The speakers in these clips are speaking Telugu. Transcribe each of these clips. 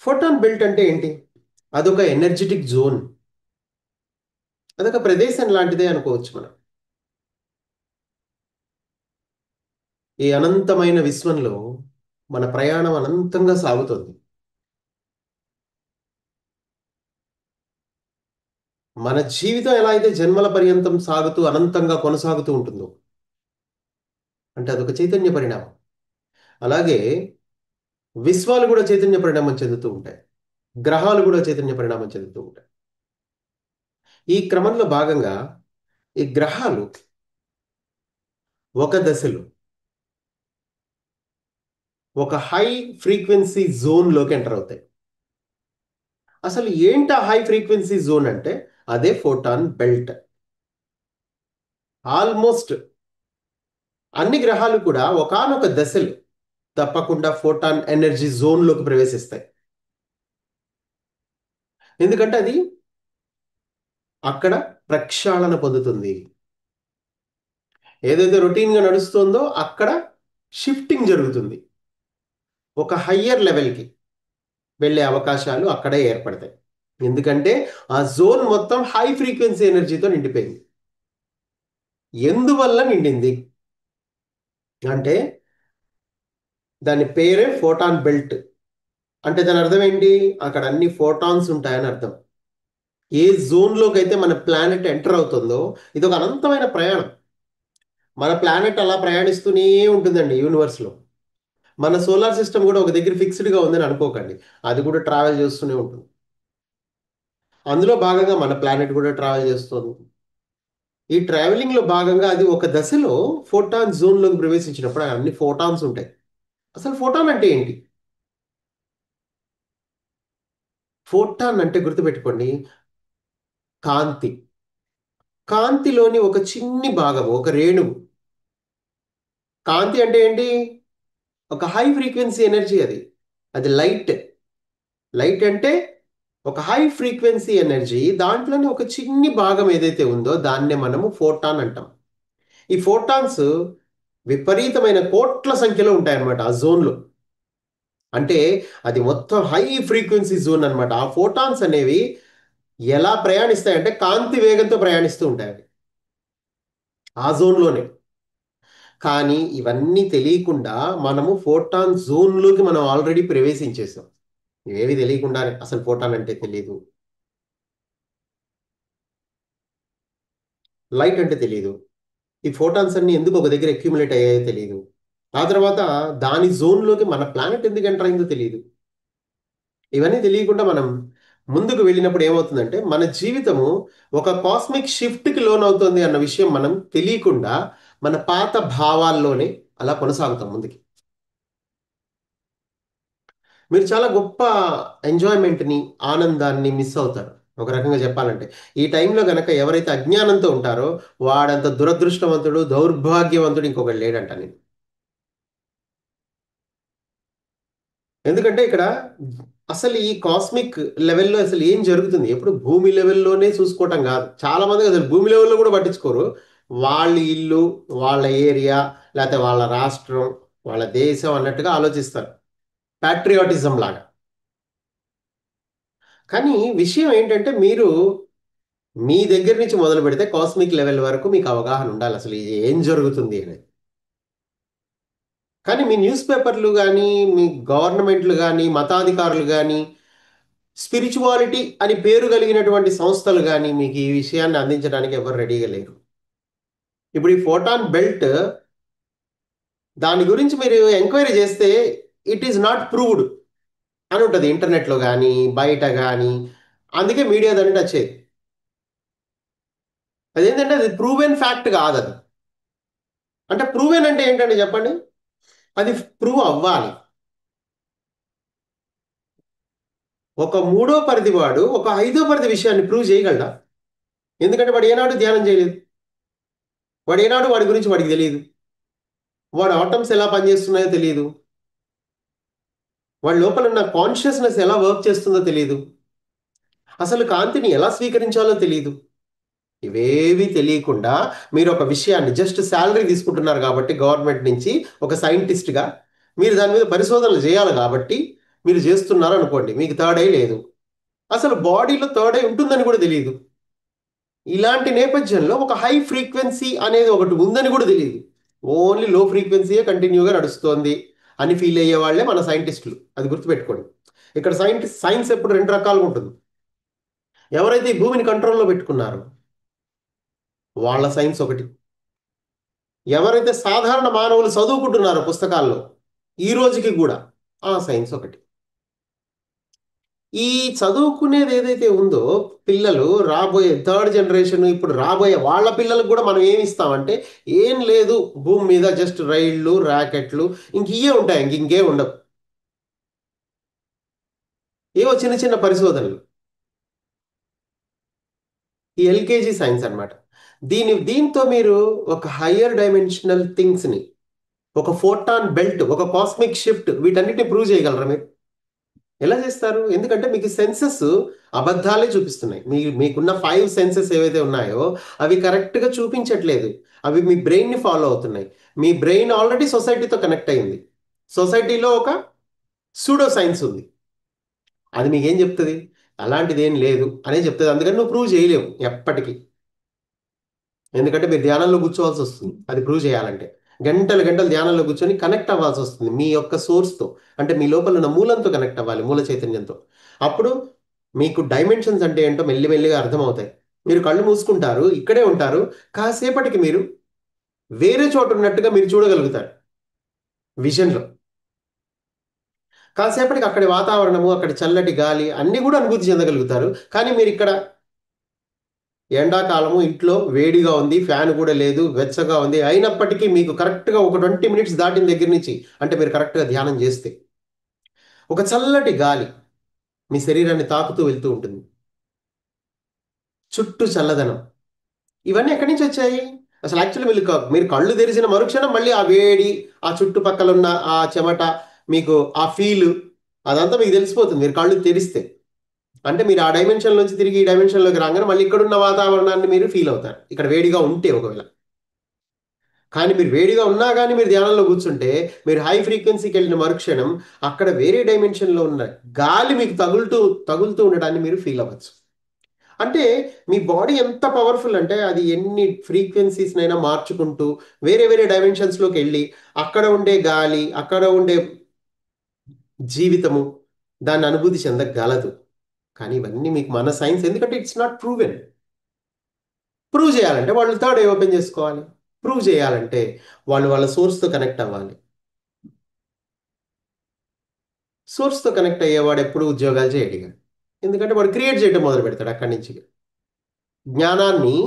ఫోటాన్ బెల్ట్ అంటే ఏంటి? అదొక ఎనర్జెటిక్ జోన్. అదొక ప్రదేశం లాంటిదే అనుకోవచ్చు మనం. ఈ అనంతమైన విశ్వంలో మన ప్రయాణం అనంతంగా సాగుతుంది. మన జీవితం ఎలా అయితే జన్మల పర్యంతం సాగుతూ అనంతంగా కొనసాగుతూ ఉంటుందో, అంటే అదొక చైతన్య పరిణామం. అలాగే విశ్వాలు కూడా చైతన్య పరిణామం చెందుతూ ఉంటాయి. గ్రహాలు కూడా చైతన్య పరిణామం చెందుతూ ఉంటాయి. ఈ క్రమంలో భాగంగా ఈ గ్రహాలు ఒక దశలో ఒక హై ఫ్రీక్వెన్సీ జోన్లోకి ఎంటర్ అవుతాయి. అసలు ఏంటి ఆ హై ఫ్రీక్వెన్సీ జోన్ అంటే అదే ఫోటాన్ బెల్ట్. ఆల్మోస్ట్ అన్ని గ్రహాలు కూడా ఒకానొక దశలో తప్పకుండా ఫోటాన్ ఎనర్జీ జోన్లోకి ప్రవేశిస్తాయి. ఎందుకంటే అది అక్కడ ప్రక్షాళన పొందుతుంది. ఏదైతే రొటీన్గా నడుస్తుందో అక్కడ షిఫ్టింగ్ జరుగుతుంది. ఒక హయ్యర్ లెవెల్కి వెళ్ళే అవకాశాలు అక్కడే ఏర్పడతాయి. ఎందుకంటే ఆ జోన్ మొత్తం హై ఫ్రీక్వెన్సీ ఎనర్జీతో నిండిపోయింది. ఎందువల్ల నిండింది అంటే దాని పేరే ఫోటాన్ బెల్ట్. అంటే దాని అర్థం ఏంటి? అక్కడ అన్ని ఫోటాన్స్ ఉంటాయని అర్థం. ఏ జోన్లోకి అయితే మన ప్లానెట్ ఎంటర్ అవుతుందో ఇది ఒక అనంతమైన ప్రయాణం. మన ప్లానెట్ అలా ప్రయాణిస్తూనే ఉంటుందండి యూనివర్స్లో. మన సోలార్ సిస్టమ్ కూడా ఒక దగ్గర ఫిక్స్డ్గా ఉందని అనుకోకండి. అది కూడా ట్రావెల్ చేస్తూనే ఉంటుంది. అందులో భాగంగా మన ప్లానెట్ కూడా ట్రావెల్ చేస్తుంది. ఈ ట్రావెలింగ్లో భాగంగా అది ఒక దశలో ఫోటాన్ జోన్లోకి ప్రవేశించినప్పుడు అన్ని ఫోటాన్స్ ఉంటాయి. అసలు ఫోటాన్ అంటే ఏంటి? ఫోటాన్ అంటే గుర్తుపెట్టుకోండి, కాంతి. కాంతిలోని ఒక చిన్ని భాగం, ఒక రేణువు. కాంతి అంటే ఏంటి? ఒక హై ఫ్రీక్వెన్సీ ఎనర్జీ అది. అది లైట్. లైట్ అంటే ఒక హై ఫ్రీక్వెన్సీ ఎనర్జీ. దాంట్లోని ఒక చిన్ని భాగం ఏదైతే ఉందో దాన్నే మనము ఫోటాన్ అంటాం. ఈ ఫోటాన్స్ విపరీతమైన కోట్ల సంఖ్యలో ఉంటాయన్నమాట ఆ జోన్లో. అంటే అది మొత్తం హై ఫ్రీక్వెన్సీ జోన్ అన్నమాట. ఆ ఫోటాన్స్ అనేవి ఎలా ప్రయాణిస్తాయంటే కాంతి వేగంతో ప్రయాణిస్తూ ఉంటాయి అవి ఆ జోన్లోనే. కానీ ఇవన్నీ తెలియకుండా మనము ఫోటాన్ జోన్లోకి మనం ఆల్రెడీ ప్రవేశించేసాం. ఇవేవి తెలియకుండానే. అసలు ఫోటాన్ అంటే తెలియదు, లైట్ అంటే తెలియదు, ఈ ఫోటాన్స్ అన్ని ఎందుకు ఒక దగ్గర అక్యుములేట్ అయ్యాయో తెలియదు. ఆ తర్వాత దాని జోన్లోకి మన ప్లానెట్ ఎందుకు ఎంటర్ అయిందో తెలియదు. ఇవన్నీ తెలియకుండా మనం ముందుకు వెళ్ళినప్పుడు ఏమవుతుందంటే మన జీవితము ఒక కాస్మిక్ షిఫ్ట్కి లోన్ అవుతుంది అన్న విషయం మనం తెలియకుండా మన పాత భావాల్లోనే అలా కొనసాగుతాం ముందుకి. మీరు చాలా గొప్ప ఎంజాయ్మెంట్ని, ఆనందాన్ని మిస్ అవుతారు. ఒక రకంగా చెప్పాలంటే ఈ టైంలో గనక ఎవరైతే అజ్ఞానంతో ఉంటారో వాడంత దురదృష్టవంతుడు, దౌర్భాగ్యవంతుడు ఇంకొకడు లేడంట నేను. ఎందుకంటే ఇక్కడ అసలు ఈ కాస్మిక్ లెవెల్‌లో అసలు ఏం జరుగుతుంది? ఎప్పుడు భూమి లెవెల్‌లోనే చూసుకోవటం గాదు. చాలామందికి అసలు భూమి లెవెల్‌లో గూడా పట్టించుకోరు. వాళ్ళ ఇల్లు, వాళ్ళ ఏరియా, లేతే వాళ్ళ రాష్ట్రం, వాళ్ళ దేశం అన్నట్టుగా ఆలోచిస్తారు. పాట్రియాటిజం లాగా. కానీ విషయం ఏంటంటే మీరు మీ దగ్గర నుంచి మొదలుపెడితే కాస్మిక్ లెవెల్ వరకు మీకు అవగాహన ఉండాలి అసలు ఏం జరుగుతుంది అనేది. కానీ మీ న్యూస్ పేపర్‌లు గానీ, మీ గవర్నమెంట్‌లు గానీ, మతాధికారులు గానీ, స్పిరిచువాలిటీ అని పేరు కలిగినటువంటి సంస్థలు గానీ మీకు ఈ విషయాన్ని అందించడానికి ఎవరు రెడీగా లేరు. ఇప్పుడు ఈ ఫోటాన్ బెల్ట్ దాని గురించి మీరు ఎంక్వైరీ చేస్తే ఇట్ ఈస్ నాట్ ప్రూవ్డ్ అని ఉంటది ఇంటర్నెట్‌లో గానీ, బయట గానీ. అందుకే మీడియా దాన్ని టచ్ చేయదు. అదేంటంటే అది ప్రూవెన్ ఫ్యాక్ట్ కాదది. అంటే ప్రూవెన్ అంటే ఏంటండి చెప్పండి? అది ప్రూవ్ అవ్వాలి. ఒక మూడో పరిధి వాడు ఒక ఐదో పరిధి విషయాన్ని ప్రూవ్ చేయగలడా? ఎందుకంటే వాడు ఏనాడు ధ్యానం చేయలేదు. వాడు ఏనాడు వాడి గురించి వాడికి తెలియదు. వాడు ఆటమ్స్ ఎలా పనిచేస్తున్నాయో తెలియదు. వాడి లోపల ఉన్న కాన్షియస్నెస్ ఎలా వర్క్ చేస్తుందో తెలియదు. అసలు కాంతిని ఎలా స్వీకరించాలో తెలియదు. ఇవేవి తెలియకుండా మీరు ఒక విషయాన్ని జస్ట్ శాలరీ తీసుకుంటున్నారు కాబట్టి గవర్నమెంట్ నుంచి ఒక సైంటిస్ట్‌గా మీరు దాని మీద పరిశోధనలు చేయాలి కాబట్టి మీరు చేస్తున్నారు అనుకోండి, మీకు థర్డ్ ఐ లేదు, అసలు బాడీలో థర్డ్ ఐ ఉంటుందని కూడా తెలియదు. ఇలాంటి నేపథ్యంలో ఒక హై ఫ్రీక్వెన్సీ అనేది ఒకటి ఉందని కూడా తెలియదు. ఓన్లీ లో ఫ్రీక్వెన్సీయే కంటిన్యూగా నడుస్తోంది అని ఫీల్ అయ్యే వాళ్ళే మన సైంటిస్టులు. అది గుర్తుపెట్టుకోండి. ఇక్కడ సైన్స్ ఎప్పుడు రెండు రకాలుగా ఉంటుంది. ఎవరైతే ఈ భూమిని కంట్రోల్లో పెట్టుకున్నారో వాళ్ళ సైన్స్ ఒకటి, ఎవరైతే సాధారణ మానవులు చదువుకుంటున్నారో పుస్తకాల్లో ఈ రోజుకి కూడా ఆ సైన్స్ ఒకటి. ఈ చదువుకునేది ఏదైతే ఉందో, పిల్లలు రాబోయే థర్డ్ జనరేషన్, ఇప్పుడు రాబోయే వాళ్ళ పిల్లలకు కూడా మనం ఏమి ఇస్తామంటే, ఏం లేదు భూమి మీద జస్ట్ రైళ్లు, ర్యాకెట్లు, ఇంక ఇవే ఉంటాయి, ఇంకే ఉండవు. ఏవో చిన్న చిన్న పరిశోధనలు. ఈ ఎల్కేజీ సైన్స్ అన్నమాట. దీంతో మీరు ఒక హయ్యర్ డైమెన్షనల్ థింగ్స్ని, ఒక ఫోటాన్ బెల్ట్, ఒక కాస్మిక్ షిఫ్ట్, వీటన్నిటిని ప్రూవ్ చేయగలరా మీరు? ఎలా చేస్తారు? ఎందుకంటే మీకు సెన్సెస్ అబద్ధాలే చూపిస్తున్నాయి. మీకున్న 5 సెన్సెస్ ఏవైతే ఉన్నాయో అవి కరెక్ట్గా చూపించట్లేదు. అవి మీ బ్రెయిన్ని ఫాలో అవుతున్నాయి. మీ బ్రెయిన్ ఆల్రెడీ సొసైటీతో కనెక్ట్ అయింది. సొసైటీలో ఒక సూడో సైన్స్ ఉంది. అది మీకేం చెప్తుంది? అలాంటిది ఏం లేదు అనే చెప్తుంది. అందుకని నువ్వు ప్రూవ్ చేయలేవు ఎప్పటికీ. ఎందుకంటే మీరు ధ్యానంలో కూర్చోవాల్సి వస్తుంది అది ప్రూవ్ చేయాలంటే. గంటలు గంటలు ధ్యానంలో కూర్చొని కనెక్ట్ అవ్వాల్సి వస్తుంది మీ యొక్క సోర్స్తో. అంటే మీ లోపల ఉన్న మూలంతో కనెక్ట్ అవ్వాలి, మూల చైతన్యంతో. అప్పుడు మీకు డైమెన్షన్స్ అంటే ఏంటో మెల్లిమెల్లిగా అర్థమవుతాయి. మీరు కళ్ళు మూసుకుంటారు, ఇక్కడే ఉంటారు, కాసేపటికి మీరు వేరే చోట ఉన్నట్టుగా మీరు చూడగలుగుతారు విజన్లో. కాసేపటికి అక్కడి వాతావరణము, అక్కడి చల్లటి గాలి అన్నీ కూడా అనుభూతి చెందగలుగుతారు. కానీ మీరు ఇక్కడ ఎండాకాలము, ఇంట్లో వేడిగా ఉంది, ఫ్యాన్ కూడా లేదు, వెచ్చగా ఉంది, అయినప్పటికీ మీకు కరెక్ట్గా ఒక 20 మినిట్స్ దాటిన దగ్గర నుంచి, అంటే మీరు కరెక్ట్గా ధ్యానం చేస్తే ఒక చల్లటి గాలి మీ శరీరాన్ని తాకుతూ వెళ్తూ ఉంటుంది, చుట్టూ చల్లదనం. ఇవన్నీ ఎక్కడి నుంచి వచ్చాయి? అసలు యాక్చువల్లీ మీరు కళ్ళు తెరిచిన మరుక్షణం మళ్ళీ ఆ వేడి, ఆ చుట్టుపక్కల ఉన్న ఆ చెమట, మీకు ఆ ఫీల్, అదంతా మీకు తెలిసిపోతుంది మీరు కళ్ళు తెరిస్తే. అంటే మీరు ఆ డైమెన్షన్ నుంచి తిరిగి ఈ డైమెన్షన్లోకి రాగానే మళ్ళీ ఇక్కడున్న వాతావరణాన్ని మీరు ఫీల్ అవుతారు, ఇక్కడ వేడిగా ఉంటే ఒకవేళ. కానీ మీరు వేడిగా ఉన్నా కానీ మీరు ధ్యానంలో కూర్చుంటే, మీరు హై ఫ్రీక్వెన్సీకి వెళ్ళిన మరుక్షణం అక్కడ వేరే డైమెన్షన్లో ఉన్న గాలి మీకు తగులుతూ తగులుతూ ఉండడాన్ని మీరు ఫీల్ అవ్వచ్చు. అంటే మీ బాడీ ఎంత పవర్ఫుల్ అంటే అది ఎన్ని ఫ్రీక్వెన్సీస్నైనా మార్చుకుంటూ వేరే వేరే డైమెన్షన్స్లోకి వెళ్ళి అక్కడ ఉండే గాలి, అక్కడ ఉండే జీవితము, దాన్ని అనుభూతి చెందగలదు. కానీ ఇవన్నీ మీకు మన సైన్స్, ఎందుకంటే ఇట్స్ నాట్ ప్రూవెన్. ప్రూవ్ చేయాలంటే వాళ్ళు థర్డ్ ఐ ఓపెన్ చేసుకోవాలి. ప్రూవ్ చేయాలంటే వాళ్ళు వాళ్ళ సోర్స్తో కనెక్ట్ అవ్వాలి. సోర్స్తో కనెక్ట్ అయ్యేవాడు ఎప్పుడు ఉద్యోగాలు చేయడిగా. ఎందుకంటే వాడు క్రియేట్ చేయడం మొదలు పెడతాడు అక్కడి నుంచి. జ్ఞానాన్ని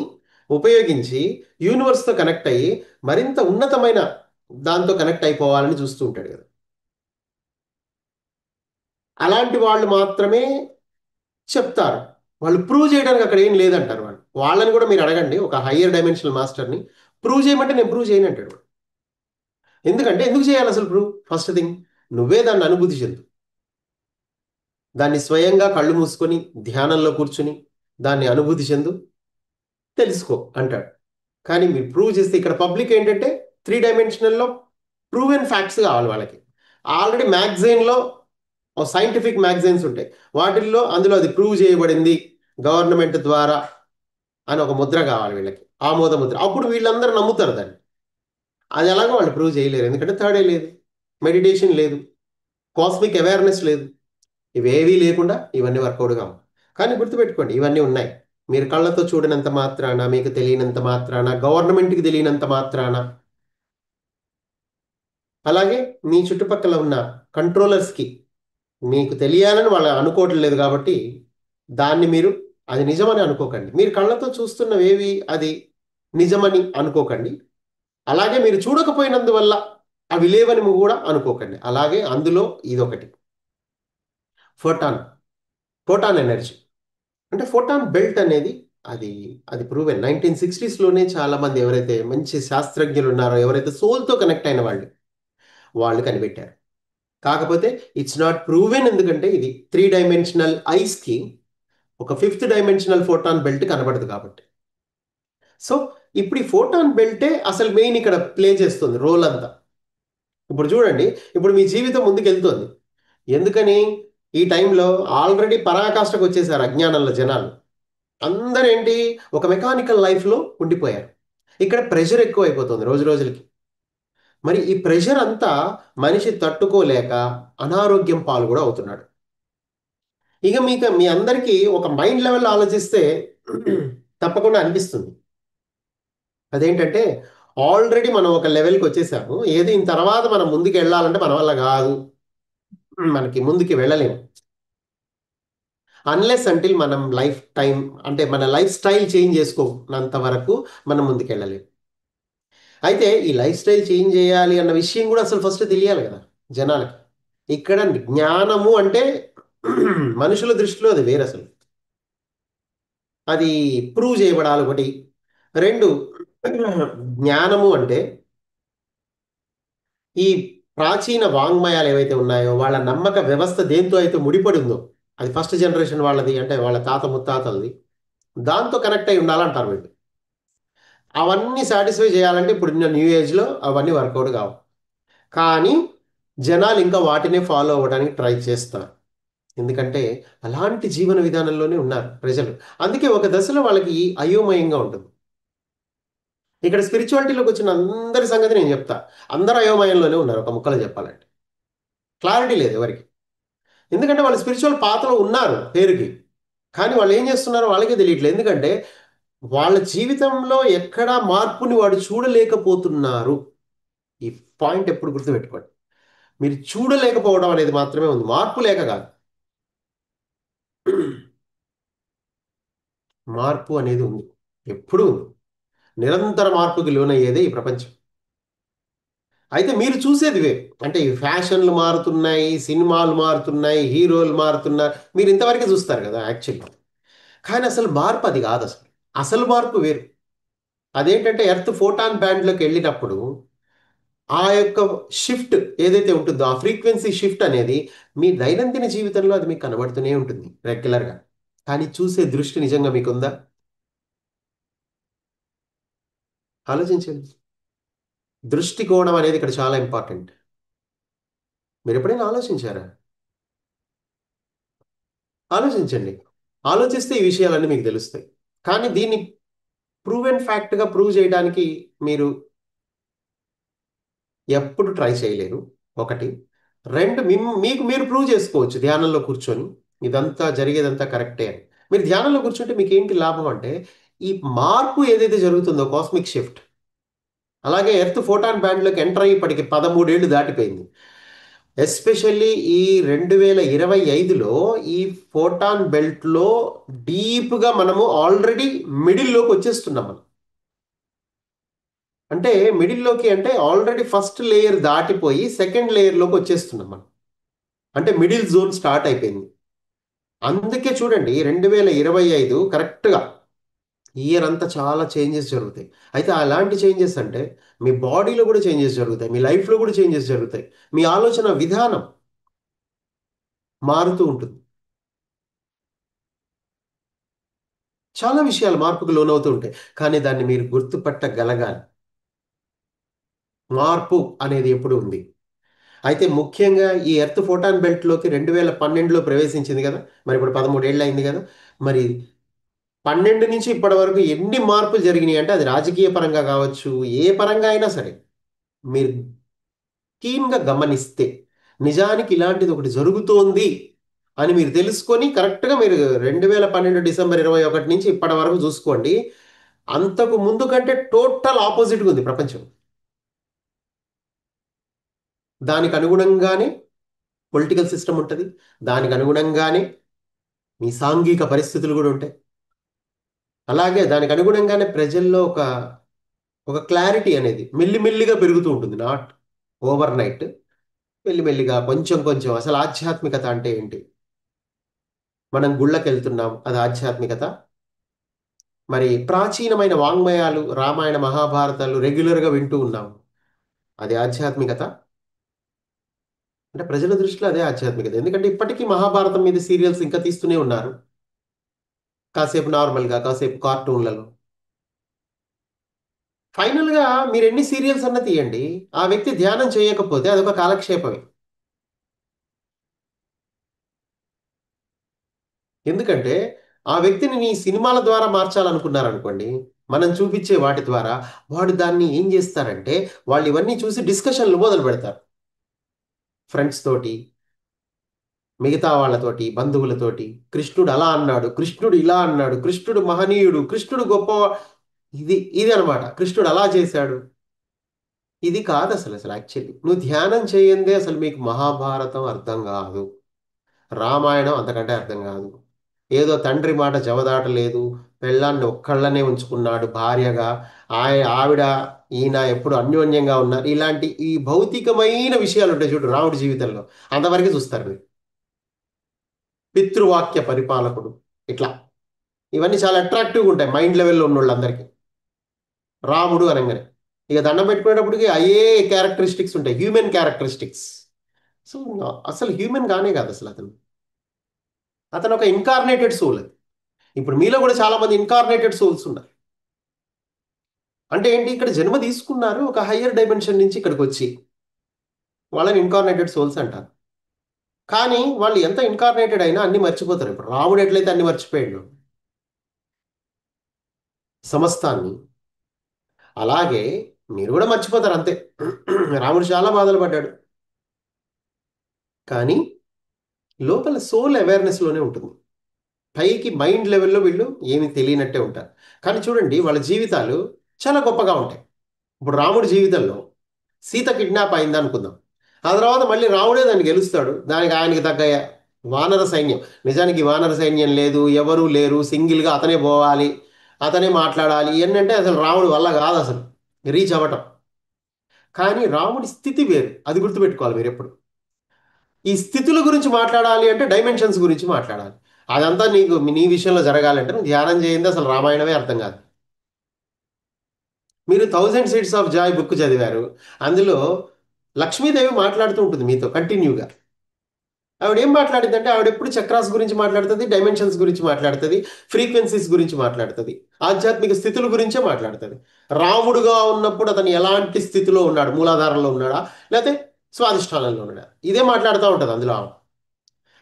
ఉపయోగించి యూనివర్స్తో కనెక్ట్ అయ్యి మరింత ఉన్నతమైన దాంతో కనెక్ట్ అయిపోవాలని చూస్తూ ఉంటాడు కదా. అలాంటి వాళ్ళు మాత్రమే చెప్తారు. వాళ్ళు ప్రూవ్ చేయడానికి అక్కడ ఏం లేదంటారు. వాళ్ళని కూడా మీరు అడగండి, ఒక హయ్యర్ డైమెన్షనల్ మాస్టర్ని, ప్రూవ్ చేయమంటే నేను ప్రూవ్ చేయను అంటాడు వాడు. ఎందుకంటే ఎందుకు చేయాలి అసలు ప్రూవ్? ఫస్ట్ థింగ్, నువ్వే దాన్ని అనుభూతి చెందు, దాన్ని స్వయంగా కళ్ళు మూసుకొని ధ్యానంలో కూర్చుని దాన్ని అనుభూతి చెందు, తెలుసుకో అంటాడు. కానీ మీరు ప్రూవ్ చేస్తే ఇక్కడ పబ్లిక్ ఏంటంటే 3 డైమెన్షనల్లో ప్రూవెన్ ఫ్యాక్ట్స్ కావాలి వాళ్ళకి. ఆల్రెడీ మ్యాగజైన్లో సైంటిఫిక్ మ్యాగజైన్స్ ఉంటాయి, వాటిల్లో అందులో అది ప్రూవ్ చేయబడింది గవర్నమెంట్ ద్వారా అని ఒక ముద్ర కావాలి వీళ్ళకి, ఆమోద ముద్ర. అప్పుడు వీళ్ళందరూ నమ్ముతారు దాన్ని. అది ఎలాగో వాళ్ళు ప్రూవ్ చేయలేరు, ఎందుకంటే థర్డ్ ఐ లేదు, మెడిటేషన్ లేదు, కాస్మిక్ అవేర్నెస్ లేదు. ఇవేవీ లేకుండా ఇవన్నీ వర్కౌట్ కావు. కానీ గుర్తుపెట్టుకోండి, ఇవన్నీ ఉన్నాయి. మీరు కళ్ళతో చూడనంత మాత్రాన, మీకు తెలియనంత మాత్రాన, గవర్నమెంట్కి తెలియనంత మాత్రాన, అలాగే మీ చుట్టుపక్కల ఉన్న కంట్రోలర్స్కి మీకు తెలియాలని వాళ్ళు అనుకోవటం లేదు. కాబట్టి దాన్ని మీరు అది నిజమని అనుకోకండి. మీరు కళ్ళతో చూస్తున్నవేవి అది నిజమని అనుకోకండి. అలాగే మీరు చూడకపోయినందువల్ల అవి లేవని కూడా అనుకోకండి. అలాగే అందులో ఇదొకటి, ఫోటాన్, ఫోటాన్ ఎనర్జీ. అంటే ఫోటాన్ బెల్ట్ అనేది అది అది ప్రూవెన్. 1960స్లోనే చాలా మంది ఎవరైతే మంచి శాస్త్రజ్ఞులు ఉన్నారో, ఎవరైతే సోల్తో కనెక్ట్ అయిన వాళ్ళు కనిపెట్టారు. కాకపోతే ఇట్స్ నాట్ ప్రూవెన్, ఎందుకంటే ఇది 3 డైమెన్షనల్ ఐస్కి ఒక 5th డైమెన్షనల్ ఫోటాన్ బెల్ట్ కనబడదు కాబట్టి. సో ఇప్పుడు ఈ ఫోటాన్ బెల్టే అసలు మెయిన్ ఇక్కడ ప్లే చేస్తుంది రోల్ అంతా. ఇప్పుడు చూడండి, ఇప్పుడు మీ జీవితం ముందుకు వెళ్తుంది, ఎందుకని? ఈ టైంలో ఆల్రెడీ పరాకాష్ఠకు వచ్చేసారు అజ్ఞానంలో జనాలు. అందరూ ఏంటి, ఒక మెకానికల్ లైఫ్లో ఉండిపోయారు. ఇక్కడ ప్రెషర్ ఎక్కువ అయిపోతుంది రోజు రోజులకి. మరి ఈ ప్రెషర్ అంతా మనిషి తట్టుకోలేక అనారోగ్యం పాలు కూడా అవుతున్నాడు. ఇక మీకు మీ అందరికీ ఒక మైండ్ లెవెల్ ఆలోచిస్తే తప్పకుండా అనిపిస్తుంది. అదేంటంటే, ఆల్రెడీ మనం ఒక లెవెల్కి వచ్చేసాము. ఏది ఇంత తర్వాత మనం ముందుకు వెళ్ళాలంటే మన వల్ల కాదు. మనకి ముందుకి వెళ్ళలేము. అన్లెస్ అంటిల్ మనం లైఫ్ టైం, అంటే మన లైఫ్ స్టైల్ చేంజ్ చేసుకోనంత వరకు మనం ముందుకెళ్ళలేము. అయితే ఈ లైఫ్ స్టైల్ చేంజ్ చేయాలి అన్న విషయం కూడా అసలు ఫస్ట్ తెలియాలి కదా జనాలకి. ఇక్కడ జ్ఞానము అంటే మనుషుల దృష్టిలో అది వేరు అసలు. అది ప్రూవ్ చేయబడాలి ఒకటి. రెండు, జ్ఞానము అంటే ఈ ప్రాచీన వాంగ్మయాలు ఏవైతే ఉన్నాయో వాళ్ళ నమ్మక వ్యవస్థ దేంతో అయితే ముడిపడి ఉందో, అది ఫస్ట్ జనరేషన్ వాళ్ళది, అంటే వాళ్ళ తాత ముత్తాతలది, దాంతో కనెక్ట్ అయి ఉండాలంటారు వీళ్ళు. అవన్నీ సాటిస్ఫై చేయాలంటే ఇప్పుడున్న న్యూ ఏజ్లో అవన్నీ వర్కౌట్ కావు. కానీ జనాలు ఇంకా వాటినే ఫాలో అవ్వడానికి ట్రై చేస్తారు. ఎందుకంటే అలాంటి జీవన విధానంలోనే ఉన్నారు ప్రజలు. అందుకే ఒక దశలో వాళ్ళకి అయోమయంగా ఉంటుంది. ఇక్కడ స్పిరిచువాలిటీలోకి వచ్చిన అందరి సంగతి నేను చెప్తా. అందరూ అయోమయంలోనే ఉన్నారు ఒక ముక్కలో చెప్పాలంటే. క్లారిటీ లేదు ఎవరికి. ఎందుకంటే వాళ్ళు స్పిరిచువల్ పాత్రలో ఉన్నారు పేరుకి, కానీ వాళ్ళు ఏం చేస్తున్నారో వాళ్ళకే తెలియట్లేదు. ఎందుకంటే వాళ్ళ జీవితంలో ఎక్కడా మార్పుని వాడు చూడలేకపోతున్నారు. ఈ పాయింట్ ఎప్పుడు గుర్తుపెట్టుకోండి. మీరు చూడలేకపోవడం అనేది మాత్రమే ఉంది, మార్పు లేక కాదు. మార్పు అనేది ఉంది, ఎప్పుడూ ఉంది. నిరంతర మార్పుకి లోనయ్యేదే ఈ ప్రపంచం. అయితే మీరు చూసేది వే, అంటే ఈ ఫ్యాషన్లు మారుతున్నాయి, సినిమాలు మారుతున్నాయి, హీరోలు మారుతున్నారు, మీరు ఇంతవరకే చూస్తారు కదా యాక్చువల్లీ. కానీ అసలు మార్పు అది కాదు అసలు. అసలు మార్పు వేరు. అదేంటంటే ఎర్త్ ఫోటాన్ బ్యాండ్లోకి వెళ్ళినప్పుడు ఆ యొక్క షిఫ్ట్ ఏదైతే ఉంటుందో, ఆ ఫ్రీక్వెన్సీ షిఫ్ట్ అనేది మీ దైనందిన జీవితంలో అది మీకు కనబడుతూనే ఉంటుంది రెగ్యులర్గా. కానీ చూసే దృష్టి నిజంగా మీకుందా? ఆలోచించండి. దృష్టికోణం అనేది ఇక్కడ చాలా ఇంపార్టెంట్. మీరు ఎప్పుడైనా ఆలోచించారా? ఆలోచించండి. ఆలోచిస్తే ఈ విషయాలన్నీ మీకు తెలుస్తాయి. కానీ దీన్ని ప్రూవెన్ ఫ్యాక్ట్గా ప్రూవ్ చేయడానికి మీరు ఎప్పుడు ట్రై చేయలేరు, ఒకటి. రెండు, మీకు మీరు ప్రూవ్ చేసుకోవచ్చు ధ్యానంలో కూర్చొని ఇదంతా జరిగేదంతా కరెక్టే అని. మీరు ధ్యానంలో కూర్చుంటే మీకు ఏంటి లాభం అంటే, ఈ మార్పు ఏదైతే జరుగుతుందో కాస్మిక్ షిఫ్ట్, అలాగే ఎర్త్ ఫోటాన్ బ్యాండ్లోకి ఎంటర్ అయ్యి ఇప్పటికి 13 ఏళ్ళు దాటిపోయింది. ఎస్పెషల్లీ ఈ 2025లో ఈ ఫోటాన్ బెల్ట్లో డీప్గా మనము ఆల్రెడీ మిడిల్లోకి వచ్చేస్తున్నాం మనం. అంటే మిడిల్లోకి అంటే ఆల్రెడీ ఫస్ట్ లేయర్ దాటిపోయి సెకండ్ లేయర్లోకి వచ్చేస్తున్నాం మనం. అంటే మిడిల్ జోన్ స్టార్ట్ అయిపోయింది. అందుకే చూడండి 2025 కరెక్ట్గా ఇయర్ అంతా చాలా చేంజెస్ జరుగుతాయి. అయితే అలాంటి చేంజెస్ అంటే మీ బాడీలో కూడా చేంజెస్ జరుగుతాయి, మీ లైఫ్లో కూడా చేంజెస్ జరుగుతాయి, మీ ఆలోచన విధానం మారుతూ ఉంటుంది. చాలా విషయాలు మార్పుకు లోనవుతూ ఉంటాయి. కానీ దాన్ని మీరు గుర్తుపట్టగలగాలి. మార్పు అనేది ఎప్పుడు ఉంది. అయితే ముఖ్యంగా ఈ ఎర్త్ ఫోటాన్ బెల్ట్లోకి 2012లో ప్రవేశించింది కదా. మరి ఇప్పుడు 13 ఏళ్ళు అయింది కదా. మరి 12 నుంచి ఇప్పటి వరకు ఎన్ని మార్పులు జరిగినాయి అంటే, అది రాజకీయ పరంగా కావచ్చు, ఏ పరంగా అయినా సరే మీరు కీన్గా గమనిస్తే నిజానికి ఇలాంటిది ఒకటి జరుగుతోంది అని మీరు తెలుసుకొని కరెక్ట్గా మీరు 2012 డిసెంబర్ 21 నుంచి ఇప్పటి వరకు చూసుకోండి. అంతకు ముందు కంటే టోటల్ ఆపోజిట్గా ఉంది ప్రపంచం. దానికి అనుగుణంగానే పొలిటికల్ సిస్టమ్ ఉంటుంది, దానికి అనుగుణంగానే మీ సాంఘిక పరిస్థితులు కూడా ఉంటాయి. అలాగే దానికి అనుగుణంగానే ప్రజల్లో ఒక ఒక క్లారిటీ అనేది మెల్లిమెల్లిగా పెరుగుతూ ఉంటుంది. నాట్ ఓవర్ నైట్, మెల్లిమెల్లిగా కొంచెం కొంచెం. అసలు ఆధ్యాత్మికత అంటే ఏంటి? మనం గుళ్ళకి వెళ్తున్నాం, అది ఆధ్యాత్మికత. మరి ప్రాచీనమైన వాంగ్మయాలు, రామాయణ మహాభారతాలు రెగ్యులర్గా వింటూ ఉన్నాం, అది ఆధ్యాత్మికత. అంటే ప్రజల దృష్టిలో అదే ఆధ్యాత్మికత. ఎందుకంటే ఇప్పటికీ మహాభారతం మీద సీరియల్స్ ఇంకా తీస్తూనే ఉన్నారు, కాసేపు నార్మల్గా, కాసేపు కార్టూన్లలో. ఫైనల్గా మీరు ఎన్ని సీరియల్స్ అన్న తీయండి, ఆ వ్యక్తి ధ్యానం చేయకపోతే అదొక కాలక్షేపమే. ఎందుకంటే ఆ వ్యక్తిని నీ సినిమాల ద్వారా మార్చాలనుకున్నారనుకోండి, మనం చూపించే వాటి ద్వారా వాడు దాన్ని ఏం చేస్తారంటే వాళ్ళు ఇవన్నీ చూసి డిస్కషన్లు మొదలు పెడతారు. ఫ్రెండ్స్ తోటి, మిగతా వాళ్ళతోటి, బంధువులతోటి. కృష్ణుడు అలా అన్నాడు, కృష్ణుడు ఇలా అన్నాడు, కృష్ణుడు మహనీయుడు, కృష్ణుడు గొప్ప. ఇది అనమాట, కృష్ణుడు అలా చేశాడు. ఇది కాదు అసలు యాక్చువల్లీ నువ్వు ధ్యానం చేయందే అసలు మీకు మహాభారతం అర్థం కాదు, రామాయణం అంతకంటే అర్థం కాదు. ఏదో తండ్రి మాట జవదాటలేదు, పెళ్ళాన్ని ఒక్కళ్ళనే ఉంచుకున్నాడు భార్యగా, ఆవిడ ఈయన ఎప్పుడు అన్యోన్యంగా ఉన్నారు, ఇలాంటి ఈ భౌతికమైన విషయాలు ఉంటాయి చూడు రాముడి జీవితంలో, అంతవరకు చూస్తారు మీరు. పితృవాక్య పరిపాలకుడు, ఇట్లా ఇవన్నీ చాలా అట్రాక్టివ్గా ఉంటాయి మైండ్ లెవెల్లో ఉన్న వాళ్ళందరికీ. రాముడు అనగానే ఇక దండం పెట్టుకునేటప్పటికి అయ్యే క్యారెక్టరిస్టిక్స్ ఉంటాయి, హ్యూమన్ క్యారెక్టరిస్టిక్స్. సో అసలు హ్యూమన్ గానే కాదు అసలు అతను, అతను ఒక ఇన్కార్నేటెడ్ సోల్. ఇప్పుడు మీలో కూడా చాలా మంది ఇన్కార్నేటెడ్ సోల్స్ ఉన్నారు. అంటే ఏంటి, ఇక్కడ జన్మ తీసుకున్నారు ఒక హయ్యర్ డైమెన్షన్ నుంచి ఇక్కడికి వచ్చి, వాళ్ళని ఇన్కార్నేటెడ్ సోల్స్ అంటారు. కానీ వాళ్ళు ఎంత ఇన్కార్నేటెడ్ అయినా అన్ని మర్చిపోతారు. ఇప్పుడు రాముడు ఎట్లయితే అన్ని మర్చిపోయాడు సమస్తాన్ని, అలాగే మీరు కూడా మర్చిపోతారు అంతే. రాముడు చాలా బాధలు పడ్డాడు, కానీ లోపల సోల్ అవేర్నెస్లోనే ఉంటుంది. పైకి మైండ్ లెవెల్లో వీళ్ళు ఏమి తెలియనట్టే ఉంటారు. కానీ చూడండి వాళ్ళ జీవితాలు చాలా గొప్పగా ఉంటాయి. ఇప్పుడు రాముడి జీవితంలో సీత కిడ్నాప్ అయింది అనుకుందాం, ఆ తర్వాత మళ్ళీ రాముడే దాన్ని గెలుస్తాడు, దానికి ఆయనకి తగ్గ వానర సైన్యం. నిజానికి వానర సైన్యం లేదు, ఎవరూ లేరు, సింగిల్గా అతనే పోవాలి, అతనే మాట్లాడాలి, ఏంటంటే అసలు రాముడి వల్ల కాదు అసలు రీచ్ అవ్వటం. కానీ రాముడి స్థితి వేరు, అది గుర్తుపెట్టుకోవాలి మీరు ఎప్పుడు. ఈ స్థితుల గురించి మాట్లాడాలి అంటే డైమెన్షన్స్ గురించి మాట్లాడాలి. అదంతా నీ విషయంలో జరగాలంటే నువ్వు ధ్యానం చేయండి, అసలు రామాయణమే అర్థం కాదు. మీరు 1000 Seeds of Joy బుక్ చదివారు, అందులో లక్ష్మీదేవి మాట్లాడుతూ ఉంటుంది మీతో కంటిన్యూగా. ఆవిడ ఏం మాట్లాడిందంటే ఆవిడ ఎప్పుడు చక్రాస్ గురించి మాట్లాడుతుంది, డైమెన్షన్స్ గురించి మాట్లాడుతుంది, ఫ్రీక్వెన్సీస్ గురించి మాట్లాడుతుంది, ఆధ్యాత్మిక స్థితుల గురించే మాట్లాడుతుంది. రాముడుగా ఉన్నప్పుడు అతను ఎలాంటి స్థితిలో ఉన్నాడు, మూలాధారంలో ఉన్నాడా లేకపోతే స్వాధిష్టానంలో ఉన్నాడా, ఇదే మాట్లాడుతూ ఉంటుంది అందులో ఆమె.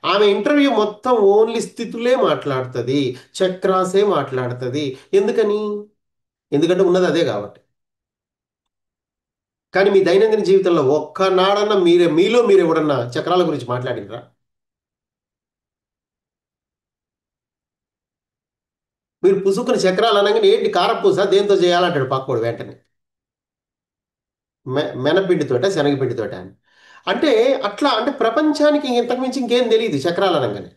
ఆమె ఇంటర్వ్యూ మొత్తం ఓన్లీ స్థితులే మాట్లాడుతుంది, చక్రాసే మాట్లాడుతుంది. ఎందుకని? ఎందుకంటే ఉన్నది అదే కాబట్టి. కానీ మీ దైనందిన జీవితంలో ఒక్కనాడన్నా మీలో మీరు ఎవడన్నా చక్రాల గురించి మాట్లాడినరా? మీరు పుసుకుని చక్రాలు అనగానే ఏంటి కారపూస దేంతో చేయాలంటాడు పక్కోడు వెంటనే. మెనపిండితోట శనగపిండితోట అని. అంటే అట్లా, అంటే ప్రపంచానికి ఇంతకు మించి ఇంకేం తెలియదు చక్రాలు అనగానే.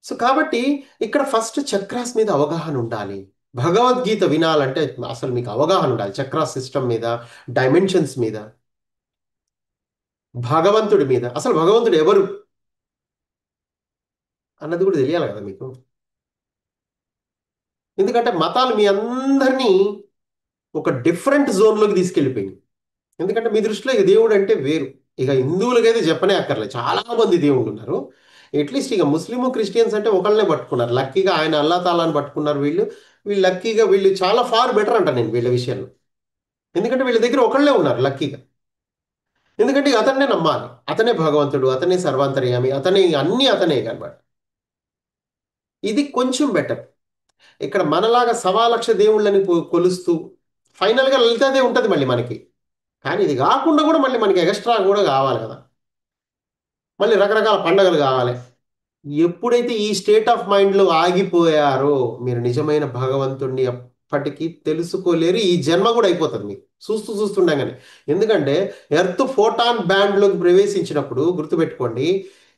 సో కాబట్టి ఇక్కడ ఫస్ట్ చక్రాస్ మీద అవగాహన ఉండాలి. భగవద్గీత వినాలంటే అసలు మీకు అవగాహన ఉండాలి చక్రాస్ సిస్టమ్ మీద, డైమెన్షన్స్ మీద, భగవంతుడి మీద. అసలు భగవంతుడు ఎవరు అన్నది కూడా తెలియాలి కదా మీకు. ఎందుకంటే మతాలు మీ అందరినీ ఒక డిఫరెంట్ జోన్లోకి తీసుకెళ్ళిపోయింది. ఎందుకంటే మీ దృష్టిలో ఇక దేవుడు అంటే వేరు. ఇక హిందువులకైతే చెప్పనే అక్కర్లేదు, చాలా మంది దేవుళ్ళు ఉన్నారు. అట్లీస్ట్ ఇక ముస్లిం క్రిస్టియన్స్ అంటే ఒకళ్ళనే పట్టుకున్నారు లక్కీగా, ఆయన అల్లా తాలాని పట్టుకున్నారు వీళ్ళు. వీళ్ళు లక్కీగా, వీళ్ళు చాలా ఫార్ బెటర్ అంట నేను వీళ్ళ విషయంలో. ఎందుకంటే వీళ్ళ దగ్గర ఒకళ్ళే ఉన్నారు లక్కీగా. ఎందుకంటే ఇక అతన్నే నమ్మాలి, అతనే భగవంతుడు, అతనే సర్వాంతర్యామి, అతనే అన్నీ అతనే కనబడి. ఇది కొంచెం బెటర్. ఇక్కడ మనలాగా 1,00,000 దేవుళ్ళని కొలుస్తూ ఫైనల్గా లలితాదే ఉంటుంది మళ్ళీ మనకి. కానీ ఇది కాకుండా కూడా మళ్ళీ మనకి ఎక్స్ట్రా కూడా కావాలి కదా, మళ్ళీ రకరకాల పండగలు కావాలి. ఎప్పుడైతే ఈ స్టేట్ ఆఫ్ మైండ్లో ఆగిపోయారో మీరు నిజమైన భగవంతుణ్ణి ఎప్పటికీ తెలుసుకోలేరు. ఈ జన్మ కూడా అయిపోతుంది మీకు చూస్తుండగానే. ఎందుకంటే ఎర్త్ ఫోటాన్ బ్యాండ్లోకి ప్రవేశించినప్పుడు గుర్తుపెట్టుకోండి,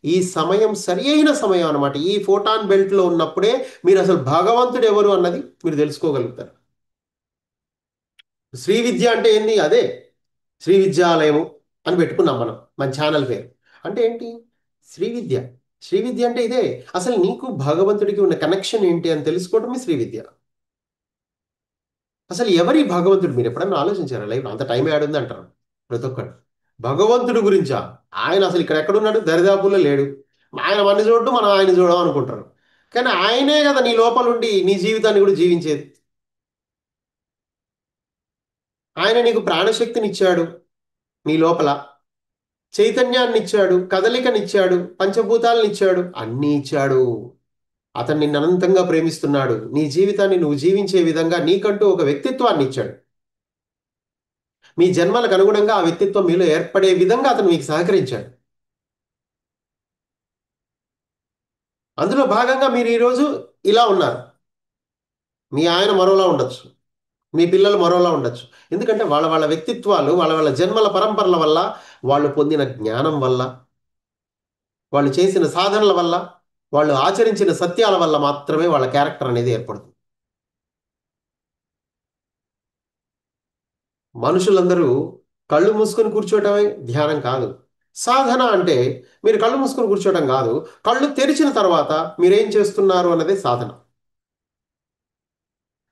ఈ సమయం సరి అయిన సమయం అనమాట. ఈ ఫోటాన్ బెల్ట్లో ఉన్నప్పుడే మీరు అసలు భగవంతుడు ఎవరు అన్నది మీరు తెలుసుకోగలుగుతారు. శ్రీ విద్య అంటే ఏంది? అదే శ్రీ విద్యాలయము అని పెట్టుకున్నాం మనం మన ఛానల్ పేరు. అంటే ఏంటి? శ్రీ విద్య. శ్రీ విద్య అంటే ఇదే. అసలు నీకు భగవంతుడికి ఉన్న కనెక్షన్ ఏంటి అని తెలుసుకోవడమే శ్రీ విద్య. అసలు ఎవరి భగవంతుడు మీరు ఎప్పుడన్నా ఆలోచించారా లైఫ్? అంత టైం ఉంది అంటారు ప్రతి ఒక్కరు. భగవంతుడి గురించా? ఆయన అసలు ఇక్కడ ఎక్కడున్నాడు? దరిదాపుల్లో లేడు. ఆయన మన చూడటం, మనం ఆయన చూడడం అనుకుంటారు. కానీ ఆయనే కదా నీ లోపల ఉండి నీ జీవితాన్ని కూడా జీవించేది. ఆయన నీకు ప్రాణశక్తిని ఇచ్చాడు నీ లోపల. చైతన్యాన్ని ఇచ్చాడు, కదలికనిచ్చాడు, పంచభూతాలను ఇచ్చాడు, అన్నీ ఇచ్చాడు. అతను నిన్ను అనంతంగా ప్రేమిస్తున్నాడు. నీ జీవితాన్ని నువ్వు జీవించే విధంగా నీకంటూ ఒక వ్యక్తిత్వాన్ని ఇచ్చాడు. మీ జన్మలకు అనుగుణంగా ఆ వ్యక్తిత్వం మీలో ఏర్పడే విధంగా అతను మీకు సహకరించాడు. అందులో భాగంగా మీరు ఈరోజు ఇలా ఉన్నారు. మీ ఆయన మరోలా ఉండొచ్చు. మీ పిల్లలు మరోలా ఉండొచ్చు. ఎందుకంటే వాళ్ళ వాళ్ళ వ్యక్తిత్వాలు, వాళ్ళ వాళ్ళ జన్మల పరంపరల వల్ల, వాళ్ళు పొందిన జ్ఞానం వల్ల, వాళ్ళు చేసిన సాధనల వల్ల, వాళ్ళు ఆచరించిన సత్యాల వల్ల మాత్రమే వాళ్ళ క్యారెక్టర్ అనేది ఏర్పడుతుంది. మనుషులందరూ కళ్ళు మూసుకొని కూర్చోవటమే ధ్యానం కాదు. సాధన అంటే మీరు కళ్ళు మూసుకొని కూర్చోవటం కాదు. కళ్ళు తెరిచిన తర్వాత మీరేం చేస్తున్నారు అన్నదే సాధన.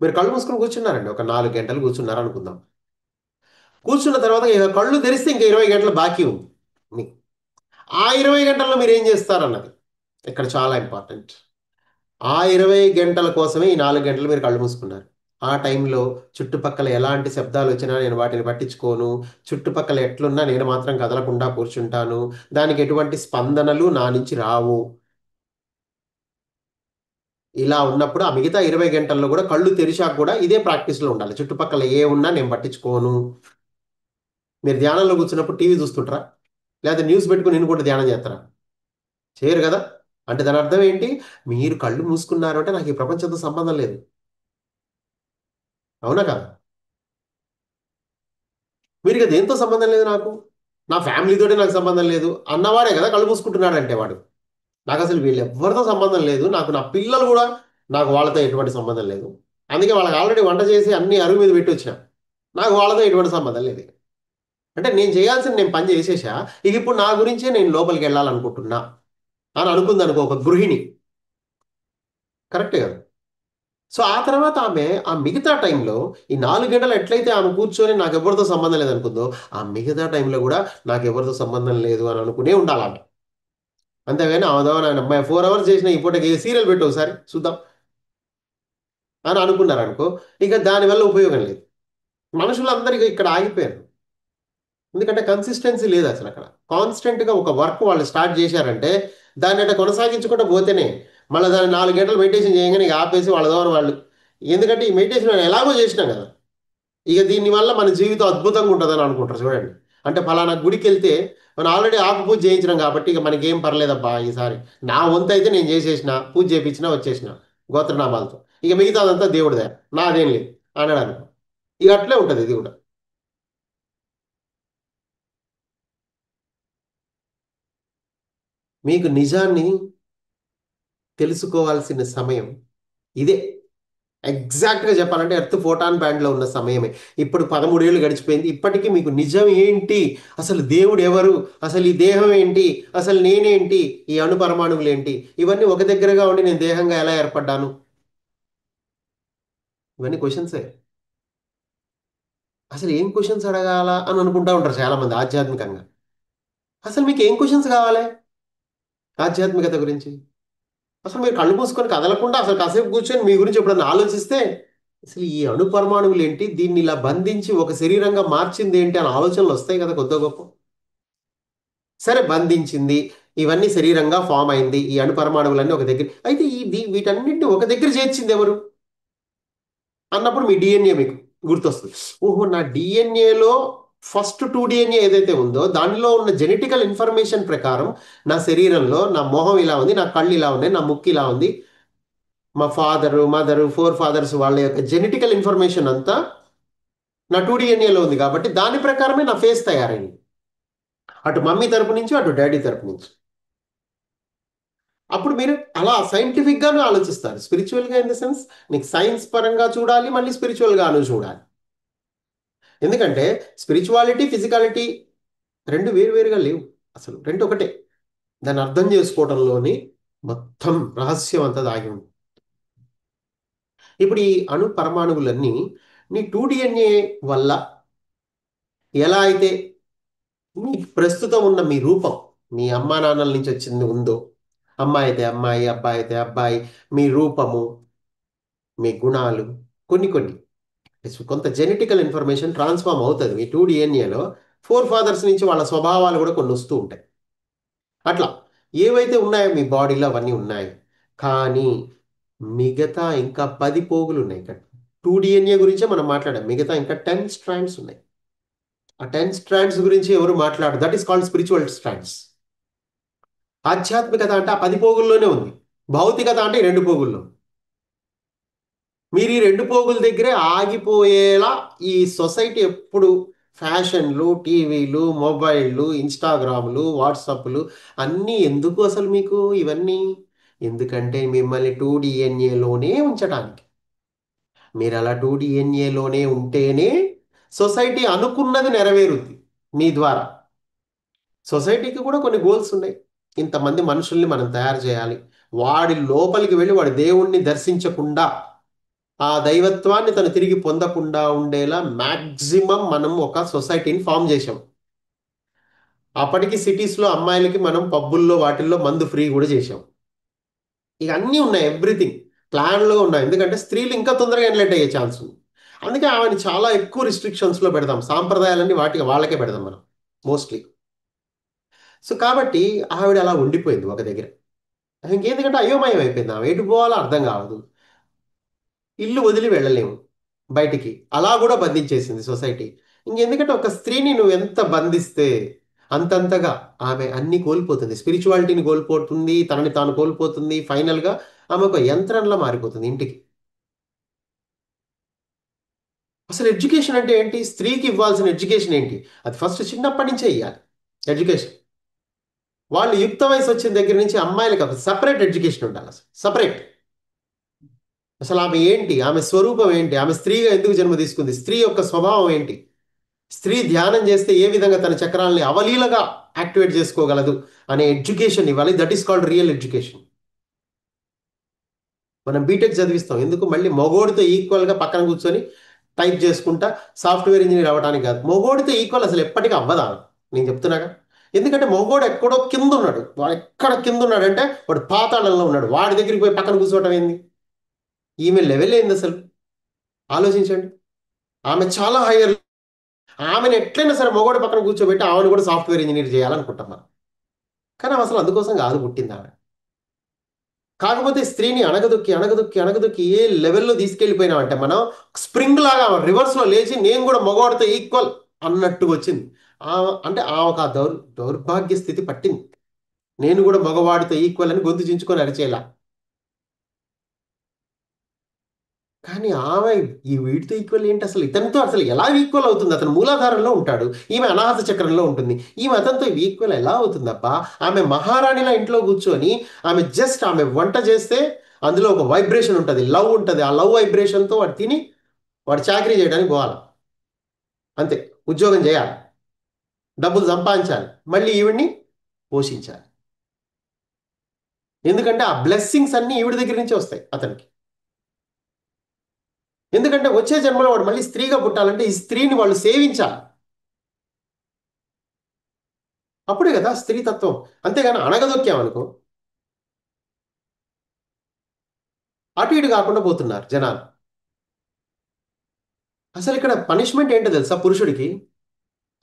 మీరు కళ్ళు మూసుకొని కూర్చున్నారండి, ఒక 4 గంటలు కూర్చున్నారు అనుకుందాం. కూర్చున్న తర్వాత ఇక కళ్ళు తెరిస్తే ఇంకా 20 గంటలు బాకీ ఉంది మీకు. ఆ 20 గంటల్లో మీరు ఏం చేస్తారన్నది ఇక్కడ చాలా ఇంపార్టెంట్. ఆ 20 గంటల కోసమే ఈ 4 గంటలు మీరు కళ్ళు మూసుకున్నారు. ఆ టైంలో చుట్టుపక్కల ఎలాంటి శబ్దాలు వచ్చినా నేను వాటిని పట్టించుకోను. చుట్టుపక్కల ఎట్లున్నా నేను మాత్రం కదలకుండా కూర్చుంటాను. దానికి ఎటువంటి స్పందనలు నా నుంచి రావు. ఇలా ఉన్నప్పుడు ఆ మిగతా 20 గంటల్లో కూడా కళ్ళు తెరిచాక కూడా ఇదే ప్రాక్టీస్లో ఉండాలి. చుట్టుపక్కల ఏ ఉన్నా నేను పట్టించుకోను. మీరు ధ్యానంలో కూర్చున్నప్పుడు టీవీ చూస్తుంటారా? లేదా న్యూస్ పెట్టుకుని నేను కూడా ధ్యానం చేస్తారా? చేయరు కదా. అంటే దాని అర్థం ఏంటి? మీరు కళ్ళు మూసుకున్నారు అంటే నాకు ఈ ప్రపంచంతో సంబంధం లేదు. అవునా కాదా? మీరు ఇక దేంతో సంబంధం లేదు నాకు, నా ఫ్యామిలీతోటి నాకు సంబంధం లేదు అన్నవాడే కదా కళ్ళు మూసుకుంటున్నాడంటే వాడు. నాకు అసలు వీళ్ళు ఎవరితో సంబంధం లేదు, నాకు నా పిల్లలు కూడా, నాకు వాళ్ళతో ఎటువంటి సంబంధం లేదు. అందుకే వాళ్ళకి ఆల్రెడీ వంట చేసి అన్ని అరుగు మీద పెట్టి వచ్చిన. నాకు వాళ్ళతో ఎటువంటి సంబంధం లేదు. అంటే నేను చేయాల్సిన నేను పని చేసేసా. ఇక ఇప్పుడు నా గురించే నేను లోపలికి వెళ్ళాలనుకుంటున్నా అని అనుకుంది అనుకో ఒక గృహిణి. కరెక్టే కదా. సో ఆ తర్వాత ఆమె ఆ మిగతా టైంలో ఈ 4 గంటలు ఎట్లయితే ఆమె కూర్చొని నాకు ఎవరితో సంబంధం లేదనుకుందో, ఆ మిగతా టైంలో కూడా నాకు ఎవరితో సంబంధం లేదు అని అనుకునే ఉండాలి ఆమె. అంతేగాని ఆమెదో ఆయన అమ్మాయి 4 అవర్స్ చేసిన ఈ పూటకి సీరియల్ పెట్టు ఒకసారి చూద్దాం అని అనుకున్నారనుకో, ఇక దానివల్ల ఉపయోగం లేదు. మనుషులందరికీ ఇక్కడ ఆగిపోయారు. ఎందుకంటే కన్సిస్టెన్సీ లేదు అసలు అక్కడ. కాన్స్టెంట్గా ఒక వర్క్ వాళ్ళు స్టార్ట్ చేశారంటే దాన్ని అట్లా కొనసాగించుకుంటూ పోతేనే మళ్ళీ దాన్ని 4 గంటలు మెడిటేషన్ చేయగానే ఇక ఆపేసి వాళ్ళ వాళ్ళు. ఎందుకంటే ఈ మెడిటేషన్ ఎలాగో చేసినాం కదా, ఇక దీనివల్ల మన జీవితం అద్భుతంగా ఉంటుందని అనుకుంటారు చూడండి. అంటే ఫలానా గుడికి వెళ్తే మనం ఆల్రెడీ ఆకు పూజ చేయించినాం కాబట్టి ఇక మనకేం పర్లేదబ్బా ఈసారి నా వంతు అయితే నేను చేసేసిన పూజ చేయించిన వచ్చేసిన గోత్రనామాలతో, ఇక మిగతాదంతా దేవుడిదే, నాదేం లేదు అన్నాడు అనుకో. ఇక అట్లే ఉంటుంది ఇది కూడా. మీకు నిజాన్ని తెలుసుకోవాల్సిన సమయం ఇదే. ఎగ్జాక్ట్గా చెప్పాలంటే ఎర్త్ ఫోటాన్ బ్యాండ్లో ఉన్న సమయమే. ఇప్పుడు 13 ఏళ్ళు గడిచిపోయింది. ఇప్పటికీ మీకు నిజం ఏంటి, అసలు దేవుడు ఎవరు, అసలు ఈ దేహం ఏంటి, అసలు నేనేంటి, ఈ అణుపరమాణువులు ఏంటి, ఇవన్నీ ఒక దగ్గరగా ఉండి నేను దేహంగా ఎలా ఏర్పడ్డాను, ఇవన్నీ క్వశ్చన్సే. అసలు ఏం క్వశ్చన్స్ అడగాల అని అనుకుంటా ఉంటారు చాలామంది ఆధ్యాత్మికంగా. అసలు మీకు ఏం క్వశ్చన్స్ కావాలి ఆధ్యాత్మికత గురించి? అసలు మీరు కళ్ళు మూసుకొని కదలకుండా అసలు కాసేపు కూర్చొని మీ గురించి ఎప్పుడన్నా ఆలోచిస్తే అసలు ఈ అణుపరమాణువులు ఏంటి, దీన్ని ఇలా బంధించి ఒక శరీరంగా మార్చింది ఏంటి అని ఆలోచనలు వస్తాయి కదా కొద్ది గొప్ప. సరే బంధించింది, ఇవన్నీ శరీరంగా ఫామ్ అయింది, ఈ అణుపరమాణువులన్నీ ఒక దగ్గర అయితే వీటన్నింటిని ఒక దగ్గర చేర్చింది ఎవరు అన్నప్పుడు మీ డిఎన్ఏ మీకు గుర్తొస్తుంది. ఓహో, నా డిఎన్ఏలో ఫస్ట్ 2 డిఎన్ఏ ఏదైతే ఉందో దానిలో ఉన్న జెనెటికల్ ఇన్ఫర్మేషన్ ప్రకారం నా శరీరంలో నా మొహం ఇలా ఉంది, నా కళ్ళు ఇలా ఉన్నాయి, నా ముక్కు ఇలా ఉంది, మా ఫాదరు మదరు 4 ఫాదర్స్ వాళ్ళ యొక్క జెనెటికల్ ఇన్ఫర్మేషన్ అంతా నా 2 డిఎన్ఏలో ఉంది కాబట్టి దాని ప్రకారమే నా ఫేస్ తయారైంది, అటు మమ్మీ తరపు నుంచి అటు డాడీ తరపు నుంచి. అప్పుడు మీరు అలా సైంటిఫిక్గానే ఆలోచిస్తారు. స్పిరిచువల్గా ఇన్ ద సెన్స్ నీకు సైన్స్ పరంగా చూడాలి, మళ్ళీ స్పిరిచువల్గాను చూడాలి. ఎందుకంటే స్పిరిచువాలిటీ ఫిజికాలిటీ రెండు వేరువేరుగా లేవు, అసలు రెండు ఒకటే. దాన్ని అర్థం చేసుకోవడంలోని మొత్తం రహస్యం అంతా దాగి ఉంది. ఇప్పుడు ఈ అణు పరమాణువులన్నీ నీ 2 డిఎన్ఏ వల్ల ఎలా అయితే మీ ప్రస్తుతం ఉన్న మీ రూపం మీ అమ్మా నాన్నల నుంచి వచ్చింది ఉందో, అమ్మాయి అయితే అమ్మాయి, అబ్బాయి అయితే అబ్బాయి, మీ రూపము, మీ గుణాలు, కొన్ని కొన్ని కొంత జెనెటికల్ ఇన్ఫర్మేషన్ ట్రాన్స్ఫార్మ్ అవుతుంది మీ 2 డిఎన్ఏలో. ఫోర్ ఫాదర్స్ నుంచి వాళ్ళ స్వభావాలు కూడా కొన్ని వస్తూ ఉంటాయి. అట్లా ఏవైతే ఉన్నాయో మీ బాడీలో అవన్నీ ఉన్నాయి. కానీ మిగతా ఇంకా 10 పోగులు ఉన్నాయి ఇక్కడ. 2 DNA గురించే మనం మాట్లాడాం. మిగతా ఇంకా 10 స్ట్రాండ్స్ ఉన్నాయి. ఆ 10 స్ట్రాండ్స్ గురించి ఎవరు మాట్లాడరు. That is called spiritual strands. ఆధ్యాత్మికత అంటే ఆ 10 పోగుల్లోనే ఉంది. భౌతికత అంటే ఈ 2 పోగుల్లో. మీరు ఈ 2 పోగుల దగ్గరే ఆగిపోయేలా ఈ సొసైటీ ఎప్పుడు ఫ్యాషన్లు, టీవీలు, మొబైల్లు, ఇన్స్టాగ్రామ్లు, వాట్సాప్లు అన్నీ ఎందుకు అసలు మీకు ఇవన్నీ? ఎందుకంటే మిమ్మల్ని 2 DNAలోనే ఉంచటానికి. మీరు అలా 2 DNAలోనే ఉంటేనే సొసైటీ అనుకున్నది నెరవేరుద్ది మీ ద్వారా. సొసైటీకి కూడా కొన్ని గోల్స్ ఉన్నాయి. ఇంతమంది మనుషుల్ని మనం తయారు చేయాలి. వాడి లోపలికి వెళ్ళి వాడి దేవుణ్ణి దర్శించకుండా, ఆ దైవత్వాన్ని తను తిరిగి పొందకుండా ఉండేలా మ్యాక్సిమం మనం ఒక సొసైటీని ఫామ్ చేసాం. అప్పటికి సిటీస్లో అమ్మాయిలకి మనం పబ్బుల్లో వాటిల్లో మందు ఫ్రీ కూడా చేసాం. ఇక అన్నీ ఉన్నాయి, ఎవ్రీథింగ్ ప్లాన్లో ఉన్నాయి. ఎందుకంటే స్త్రీలు ఇంకా తొందరగా ఎన్లైట్ అయ్యే ఛాన్స్ ఉంది. అందుకే ఆమెని చాలా ఎక్కువ రిస్ట్రిక్షన్స్లో పెడదాం. సాంప్రదాయాలన్నీ వాటికి వాళ్ళకే పెడదాం మనం మోస్ట్లీ. సో కాబట్టి ఆవిడ అలా ఉండిపోయింది ఒక దగ్గర. ఇంకెందుకంటే అయోమయం అయిపోయింది. ఆమె ఎటు పోవాలో అర్థం కావదు. ఇల్లు వదిలి వెళ్ళలేము బయటికి. అలా కూడా బంధించేసింది సొసైటీ. ఇంకెందుకంటే ఒక స్త్రీని నువ్వు ఎంత బంధిస్తే అంతంతగా ఆమె అన్ని కోల్పోతుంది. స్పిరిచువాలిటీని కోల్పోతుంది, తనని తాను కోల్పోతుంది. ఫైనల్గా ఆమె ఒక యంత్రంలా మారిపోతుంది ఇంటికి. అసలు ఎడ్యుకేషన్ అంటే ఏంటి? స్త్రీకి ఇవ్వాల్సిన ఎడ్యుకేషన్ ఏంటి? అది ఫస్ట్ చిన్నప్పటి నుంచే ఇవ్వాలి ఎడ్యుకేషన్. వాళ్ళు యుక్త వయసు వచ్చిన దగ్గర నుంచి అమ్మాయిలకు ఒక సపరేట్ ఎడ్యుకేషన్ ఉండాలి. అసలు సపరేట్. అసలు ఆమె ఏంటి, ఆమె స్వరూపం ఏంటి, ఆమె స్త్రీగా ఎందుకు జన్మ తీసుకుంది, స్త్రీ యొక్క స్వభావం ఏంటి, స్త్రీ ధ్యానం చేస్తే ఏ విధంగా తన చక్రాలని అవలీలగా యాక్టివేట్ చేసుకోగలదు అనే ఎడ్యుకేషన్ ఇవ్వాలి. That is called real education. మనం బీటెక్ చదివిస్తాం ఎందుకు? మళ్ళీ మగోడితో ఈక్వల్గా పక్కన కూర్చొని టైప్ చేసుకుంటా సాఫ్ట్వేర్ ఇంజనీర్ అవ్వడానికి కాదు. మగోడితో ఈక్వల్ అసలు ఎప్పటికీ అవ్వదా నేను చెప్తున్నాగా. ఎందుకంటే మగోడు ఎక్కడో కింద ఉన్నాడు. వాడు ఎక్కడ కింద ఉన్నాడంటే వాడు పాతాళంలో ఉన్నాడు. వాడి దగ్గరికి పోయి పక్కన కూర్చోవటం ఏంది? ఈమె లెవెల్ ఏంది అసలు ఆలోచించండి. ఆమె చాలా హైయర్. ఆమెను ఎట్లయినా సరే మగోడి పక్కన కూర్చోబెట్టి ఆమెను కూడా సాఫ్ట్వేర్ ఇంజనీర్ చేయాలనుకుంటాం మనం. కానీ ఆమె అసలు అందుకోసం కాదు పుట్టింది ఆమె. కాకపోతే స్త్రీని అణగదొక్కి అణగదొక్కి అణగదొక్కి ఏ లెవెల్లో తీసుకెళ్ళిపోయినామంటే మనం స్ప్రింగ్ లాగా రివర్స్లో లేచి నేను కూడా మగవాడితో ఈక్వల్ అన్నట్టుగా వచ్చింది. అంటే ఆమెకు ఆ దౌర్భాగ్య స్థితి పట్టింది. నేను కూడా మగవాడితో ఈక్వల్ అని గొంతు చించుకొని అరిచేలా. కానీ ఆమె ఈ వీటితో ఈక్వల్ ఏంటి? అసలు ఇతనితో అసలు ఎలా ఈక్వల్ అవుతుంది? అతను మూలాధారంలో ఉంటాడు, ఈమె అనాహత చక్రంలో ఉంటుంది. ఈమె అతనితో ఈక్వల్ ఎలా అవుతుందబ్బా? ఆమె మహారాణిలా ఇంట్లో కూర్చొని ఆమె వంట చేస్తే అందులో ఒక వైబ్రేషన్ ఉంటుంది, లవ్ ఉంటుంది. ఆ లవ్ వైబ్రేషన్తో వాడు తిని వాడు చాకరీ చేయడానికి పోవాలి. అంతే. ఉద్యోగం చేయాలి, డబ్బులు సంపాదించాలి, మళ్ళీ ఈవిడ్ని పోషించాలి. ఎందుకంటే ఆ బ్లెస్సింగ్స్ అన్నీ ఈవిడ దగ్గర నుంచే వస్తాయి అతనికి. ఎందుకంటే వచ్చే జన్మలో వాడు మళ్ళీ స్త్రీగా పుట్టాలంటే ఈ స్త్రీని వాళ్ళు సేవించాలి. అప్పుడే కదా స్త్రీ తత్వం. అంతేగాని అణగదొక్కామనుకో అటు ఇటు కాకుండా పోతున్నారు జనాలు. అసలు ఇక్కడ పనిష్మెంట్ ఏంటో తెలుసా పురుషుడికి?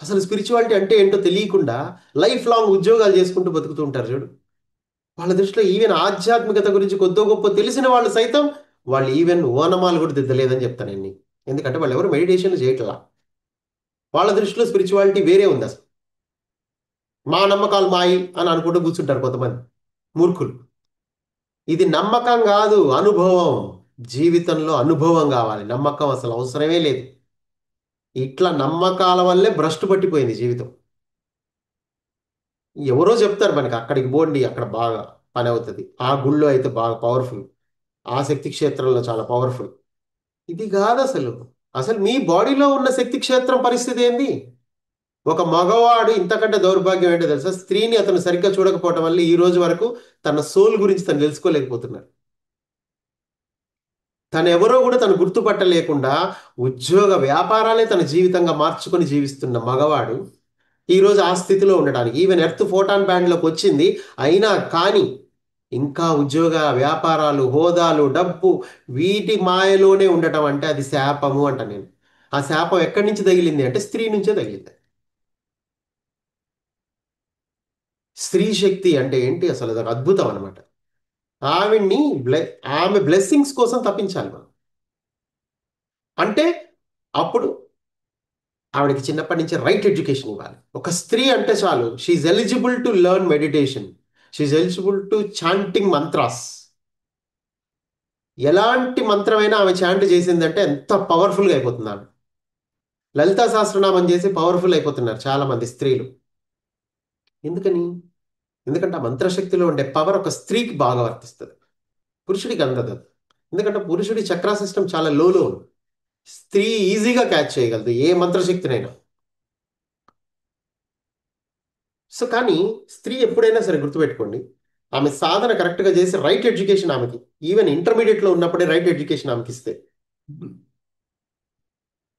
అసలు స్పిరిచువాలిటీ అంటే ఏంటో తెలియకుండా లైఫ్ లాంగ్ ఉద్యోగాలు చేసుకుంటూ బతుకుతూ ఉంటారు చూడు. వాళ్ళ దృష్టిలో ఈవెన్ ఆధ్యాత్మికత గురించి కొద్దో గొప్ప తెలిసిన వాళ్ళు సైతం వాళ్ళు ఈవెన్ ఓనమాలు కూడా దిద్దలేదని చెప్తాను నేను. ఎందుకంటే వాళ్ళు ఎవరు మెడిటేషన్లు చేయట్లా. వాళ్ళ దృష్టిలో స్పిరిచువాలిటీ వేరే ఉంది అసలు. మా నమ్మకాలు మాయి అని అనుకుంటూ కూర్చుంటారు కొంతమంది మూర్ఖులు. ఇది నమ్మకం కాదు, అనుభవం. జీవితంలో అనుభవం కావాలి, నమ్మకం అసలు అవసరమే లేదు. ఇట్లా నమ్మకాల వల్లే భ్రష్టు పట్టిపోయింది జీవితం. ఎవరో చెప్తారు మనకి అక్కడికి పోండి అక్కడ బాగా పని అవుతుంది, ఆ గుళ్ళో అయితే బాగా పవర్ఫుల్, ఆ శక్తి క్షేత్రంలో చాలా పవర్ఫుల్. ఇది కాదు అసలు. అసలు మీ బాడీలో ఉన్న శక్తి క్షేత్రం పరిస్థితి ఏంది? ఒక మగవాడు ఇంతకంటే దౌర్భాగ్యం ఏంటో తెలుసా? స్త్రీని అతను సరిగ్గా చూడకపోవటం వల్ల ఈ రోజు వరకు తన సోల్ గురించి తను తెలుసుకోలేకపోతున్నాడు. తను ఎవరో కూడా తను గుర్తుపట్టలేకుండా ఉద్యోగ వ్యాపారాలే తన జీవితంగా మార్చుకొని జీవిస్తున్న మగవాడు ఈరోజు ఆ స్థితిలో ఉండడానికి ఈవెన్ ఎర్త్ ఫోటాన్ బ్యాండ్లోకి వచ్చింది అయినా కానీ ఇంకా ఉద్యోగ వ్యాపారాలు, హోదాలు, డబ్బు వీటి మాయలోనే ఉండటం అంటే అది శాపము అంట నేను. ఆ శాపం ఎక్కడి నుంచి తగిలింది అంటే స్త్రీ నుంచే తగిలింది. స్త్రీ శక్తి అంటే ఏంటి అసలు అదొక అద్భుతం అనమాట. ఆవిడ్ని బ్లె ఆమె బ్లెస్సింగ్స్ కోసం తప్పించాలి మనం. అంటే అప్పుడు ఆవిడకి చిన్నప్పటి నుంచి రైట్ ఎడ్యుకేషన్ ఇవ్వాలి. ఒక స్త్రీ అంటే చాలు, she's eligible to learn meditation, she's eligible to chanting mantras. ఎలాంటి మంత్రమైనా ఆమె చాంట్ చేసిందంటే ఎంత పవర్ఫుల్గా అయిపోతుంది ఆమె. లలితా సహస్రనామం చేసి పవర్ఫుల్ అయిపోతున్నారు చాలా మంది స్త్రీలు. ఎందుకని? ఎందుకంటే ఆ మంత్రశక్తిలో ఉండే పవర్ ఒక స్త్రీకి బాగా వర్తిస్తుంది, పురుషుడికి అందదు అది. ఎందుకంటే పురుషుడి చక్రా సిస్టమ్ చాలా లోలో ఉంది. స్త్రీ ఈజీగా క్యాచ్ చేయగలదు ఏ మంత్రశక్తినైనా. సో కానీ స్త్రీ ఎప్పుడైనా సరే గుర్తుపెట్టుకోండి, ఆమె సాధన కరెక్ట్గా చేసి రైట్ ఎడ్యుకేషన్ ఆమెకి, ఈవెన్ ఇంటర్మీడియట్లో ఉన్నప్పుడే రైట్ ఎడ్యుకేషన్ ఆమెకి ఇస్తే,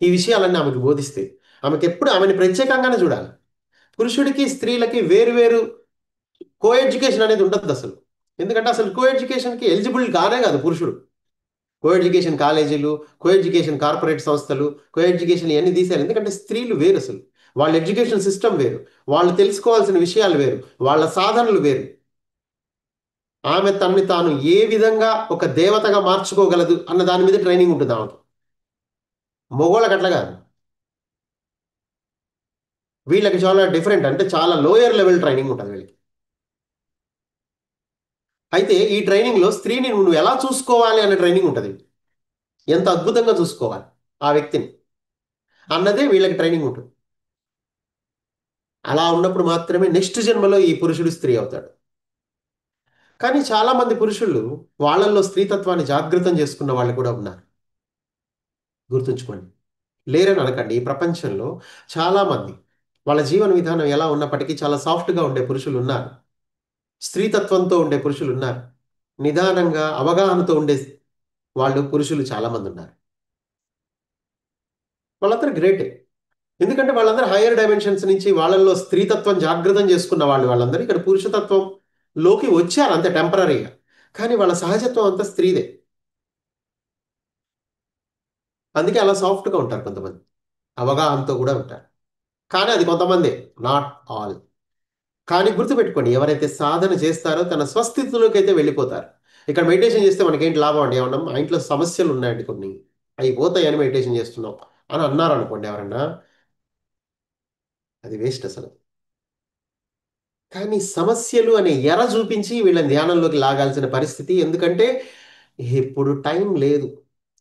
ఈ విషయాలన్నీ ఆమెకు బోధిస్తే, ఆమెకి ఎప్పుడు ఆమెని ప్రత్యేకంగానే చూడాలి. పురుషుడికి స్త్రీలకి వేరు వేరు కో ఎడ్యుకేషన్ అనేది ఉండదు అసలు. ఎందుకంటే అసలు కో ఎడ్యుకేషన్కి ఎలిజిబుల్ కానే కాదు పురుషుడు. కో ఎడ్యుకేషన్ కాలేజీలు, కో ఎడ్యుకేషన్ కార్పొరేట్ సంస్థలు, కో ఎడ్యుకేషన్ ఇవన్నీ తీసేయాలి. ఎందుకంటే స్త్రీలు వేరు అసలు, వాళ్ళ ఎడ్యుకేషన్ సిస్టమ్ వేరు, వాళ్ళు తెలుసుకోవాల్సిన విషయాలు వేరు, వాళ్ళ సాధనలు వేరు. ఆమె తనని తాను ఏ విధంగా ఒక దేవతగా మార్చుకోగలదు అన్న దాని మీద ట్రైనింగ్ ఉంటుంది ఆమెకి. మగోళ్ళకి అట్లా కాదు, వీళ్ళకి చాలా డిఫరెంట్, అంటే చాలా లోయర్ లెవెల్ ట్రైనింగ్ ఉంటుంది వీళ్ళకి. అయితే ఈ ట్రైనింగ్లో స్త్రీని నువ్వు ఎలా చూసుకోవాలి అనే ట్రైనింగ్ ఉంటుంది, ఎంత అద్భుతంగా చూసుకోవాలి ఆ వ్యక్తిని అన్నదే వీళ్ళకి ట్రైనింగ్ ఉంటుంది. అలా ఉన్నప్పుడు మాత్రమే నెక్స్ట్ జన్మలో ఈ పురుషుడు స్త్రీ అవుతాడు. కానీ చాలా మంది పురుషులు వాళ్ళల్లో స్త్రీతత్వాన్ని జాగృతం చేసుకున్న వాళ్ళు కూడా ఉన్నారు, గుర్తుంచుకోండి. లేరని అనకండి, ఈ ప్రపంచంలో చాలా మంది వాళ్ళ జీవన విధానం ఎలా ఉన్నప్పటికీ చాలా సాఫ్ట్గా ఉండే పురుషులు ఉన్నారు, స్త్రీతత్వంతో ఉండే పురుషులు ఉన్నారు, నిదానంగా అవగాహనతో ఉండే వాళ్ళు పురుషులు చాలా మంది ఉన్నారు. వాళ్ళందరూ గ్రేటే. ఎందుకంటే వాళ్ళందరూ హయ్యర్ డైమెన్షన్స్ నుంచి వాళ్ళల్లో స్త్రీతత్వం జాగృతం చేసుకున్న వాళ్ళు, వాళ్ళందరూ ఇక్కడ పురుషతత్వంలోకి వచ్చారు అంతే టెంపరీగా. కానీ వాళ్ళ సహజత్వం అంతా స్త్రీదే. అందుకే అలా సాఫ్ట్గా ఉంటారు కొంతమంది, అవగాహనతో కూడా ఉంటారు. కానీ అది కొంతమంది, నాట్ ఆల్. కానీ గుర్తుపెట్టుకోండి, ఎవరైతే సాధన చేస్తారో తన స్వస్థితిలోకి అయితే వెళ్ళిపోతారు. ఇక్కడ మెడిటేషన్ చేస్తే మనకేంటి లాభం అండి? ఏమన్నా మా ఇంట్లో సమస్యలు ఉన్నాయండి కొన్ని, అవి పోతాయని మెడిటేషన్ చేస్తున్నాం అని అన్నారు అనుకోండి ఎవరన్నా, అది వేస్ట్ అసలు. కానీ సమస్యలు అనే ఎర చూపించి వీళ్ళని ధ్యానంలోకి లాగాల్సిన పరిస్థితి. ఎందుకంటే ఇప్పుడు టైం లేదు,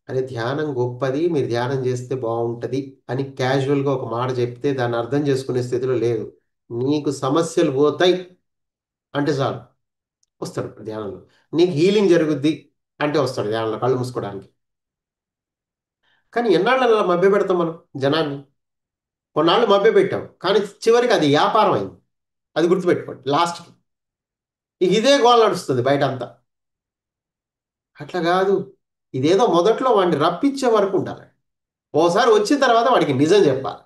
అరే ధ్యానం గొప్పది, మీరు ధ్యానం చేస్తే బాగుంటుంది అని క్యాజువల్గా ఒక మాట చెప్తే దాన్ని అర్థం చేసుకునే స్థితిలో లేదు. నీకు సమస్యలు పోతాయి అంటే చాలు వస్తాడు ధ్యానంలో. నీకు హీలింగ్ జరుగుద్ది అంటే వస్తాడు ధ్యానంలో కళ్ళు మూసుకోవడానికి. కానీ ఎన్నాళ్ళు అలా మభ్య పెడతాం మనం జనాన్ని? కొన్నాళ్ళు మభ్య పెట్టాం, కానీ చివరికి అది వ్యాపారం అయింది. అది గుర్తుపెట్టుకోండి లాస్ట్కి. ఇదే గోల్ నడుస్తుంది బయట అంతా. అట్లా కాదు, ఇదేదో మొదట్లో వాడిని రప్పించే వరకు ఉండాలి. ఓసారి వచ్చిన తర్వాత వాడికి నిజం చెప్పాలి.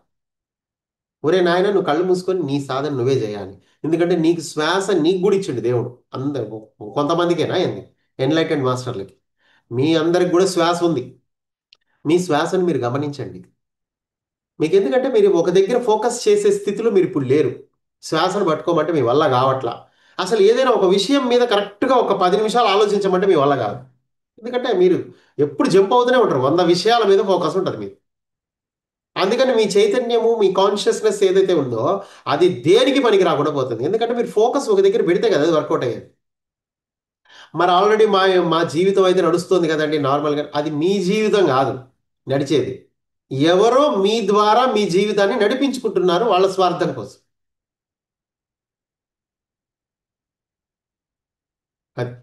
ఒరే నాయన, నువ్వు కళ్ళు మూసుకొని నీ సాధన నువ్వే చేయాలి. ఎందుకంటే నీకు శ్వాస నీకు కూడా ఇచ్చిండు దేవుడు. అందరు కొంతమందికేనా ఏంది, ఎన్లైటెడ్ మాస్టర్లకి. మీ అందరికి కూడా శ్వాస ఉంది. మీ శ్వాసను మీరు గమనించండి. మీకు ఎందుకంటే మీరు ఒక దగ్గర ఫోకస్ చేసే స్థితిలో మీరు ఇప్పుడు లేరు. శ్వాసను పట్టుకోమంటే మీ వల్ల కావట్లా. అసలు ఏదైనా ఒక విషయం మీద కరెక్ట్గా ఒక 10 నిమిషాలు ఆలోచించమంటే మీ వల్ల కాదు. ఎందుకంటే మీరు ఎప్పుడు జంప్ అవుతూనే ఉంటారు, 100 విషయాల మీద ఫోకస్ ఉంటుంది మీకు. అందుకని మీ చైతన్యము, మీ కాన్షియస్నెస్ ఏదైతే ఉందో అది దేనికి పనికి రాకుండా పోతుంది. ఎందుకంటే మీరు ఫోకస్ ఒక దగ్గర పెడితే కదా అది వర్కౌట్ అయ్యేది. మరి ఆల్రెడీ మా మా జీవితం అయితే నడుస్తుంది కదండి నార్మల్గా, అది మీ జీవితం కాదు నడిచేది. ఎవరో మీ ద్వారా మీ జీవితాన్ని నడిపించుకుంటున్నారు వాళ్ళ స్వార్థం కోసం. అది.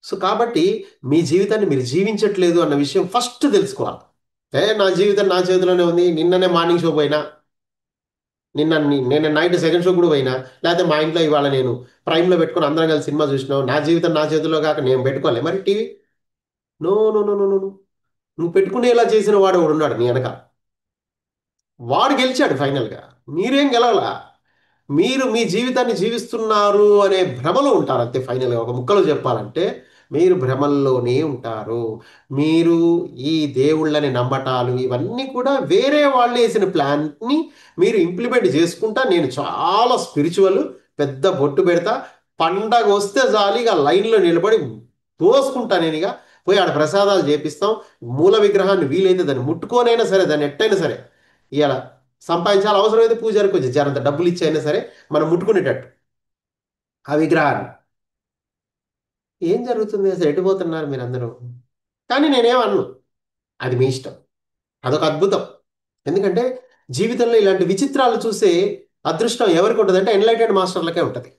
సో కాబట్టి మీ జీవితాన్ని మీరు జీవించట్లేదు అన్న విషయం ఫస్ట్ తెలుసుకోవాలి. నా జీవితం నా చేతిలోనే ఉంది, నిన్ననే మార్నింగ్ షో పోయినా, నేను నైట్ సెకండ్ షో కూడా పోయినా, లేకపోతే మా ఇంట్లో ఇవాళ నేను ప్రైమ్లో పెట్టుకొని అందరం కలిసి సినిమా చూసినావు, నా జీవితం నా చేతిలో కాక నేను పెట్టుకోలే మరి TV. No no no no no no. నువ్వు పెట్టుకునేలా చేసిన వాడు ఒకడు ఉన్నాడు నీ వెనక, వాడు గెలిచాడు ఫైనల్గా. మీరేం గెలవలా. మీరు మీ జీవితాన్ని జీవిస్తున్నారు అనే భ్రమలో ఉంటారు అంతే. ఫైనల్గా ఒక ముక్కలో చెప్పాలంటే మీరు భ్రమల్లోనే ఉంటారు. మీరు ఈ దేవుళ్ళని నమ్మటాలు ఇవన్నీ కూడా వేరే వాళ్ళు వేసిన ప్లాన్ని మీరు ఇంప్లిమెంట్ చేసుకుంటా, నేను చాలా స్పిరిచువల్, పెద్ద బొట్టు పెడతా, పండగ వస్తే చాలు ఇక లైన్లో నిలబడి తోసుకుంటా నేను ఇక, పోయి ఆడ ప్రసాదాలు చేపిస్తాం. మూల విగ్రహాన్ని వీలైతే దాన్ని ముట్టుకోనైనా సరే, దాన్ని ఎట్టయినా సరే ఇలా సంపాదించాలి, అవసరమైతే పూజారికి కొంచెం జరంత డబ్బులు ఇచ్చి అయినా సరే మనం ముట్టుకునేటట్టు ఆ విగ్రహాన్ని. ఏం జరుగుతుంది అసలు, ఎటుపోతున్నారు మీరందరూ? కానీ నేనేమన్ను, అది మీ ఇష్టం. అదొక అద్భుతం. ఎందుకంటే జీవితంలో ఇలాంటి విచిత్రాలు చూసే అదృష్టం ఎవరికి ఉంటుంది అంటే ఎన్లైటెడ్ మాస్టర్లకే ఉంటుంది.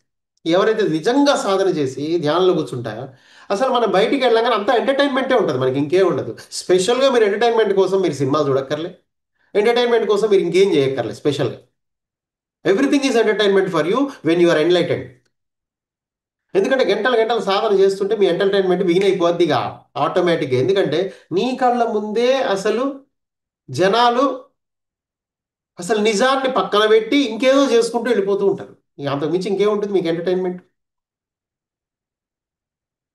ఎవరైతే నిజంగా సాధన చేసి ధ్యానంలో కూర్చుంటారో, అసలు మనం బయటికి వెళ్ళగానే అంతా ఎంటర్టైన్మెంటే ఉంటుంది, మనకి ఇంకేం ఉండదు. స్పెషల్గా మీరు ఎంటర్టైన్మెంట్ కోసం మీరు సినిమాలు చూడక్కర్లే, ఎంటర్టైన్మెంట్ కోసం మీరు ఇంకేం చేయక్కర్లే స్పెషల్గా. Everything is entertainment for you when you are enlightened. ఎందుకంటే గంటలు గంటలు సాధన చేస్తుంటే మీ ఎంటర్టైన్మెంట్ బిగిన్ అయిపోద్దిగా ఆటోమేటిక్గా. ఎందుకంటే నీ కళ్ళ ముందే అసలు జనాలు అసలు నిజాన్ని పక్కన పెట్టి ఇంకేదో చేసుకుంటూ వెళ్ళిపోతూ ఉంటారు. ఇక అంతకుమించి ఇంకేముంటుంది మీకు ఎంటర్టైన్మెంట్.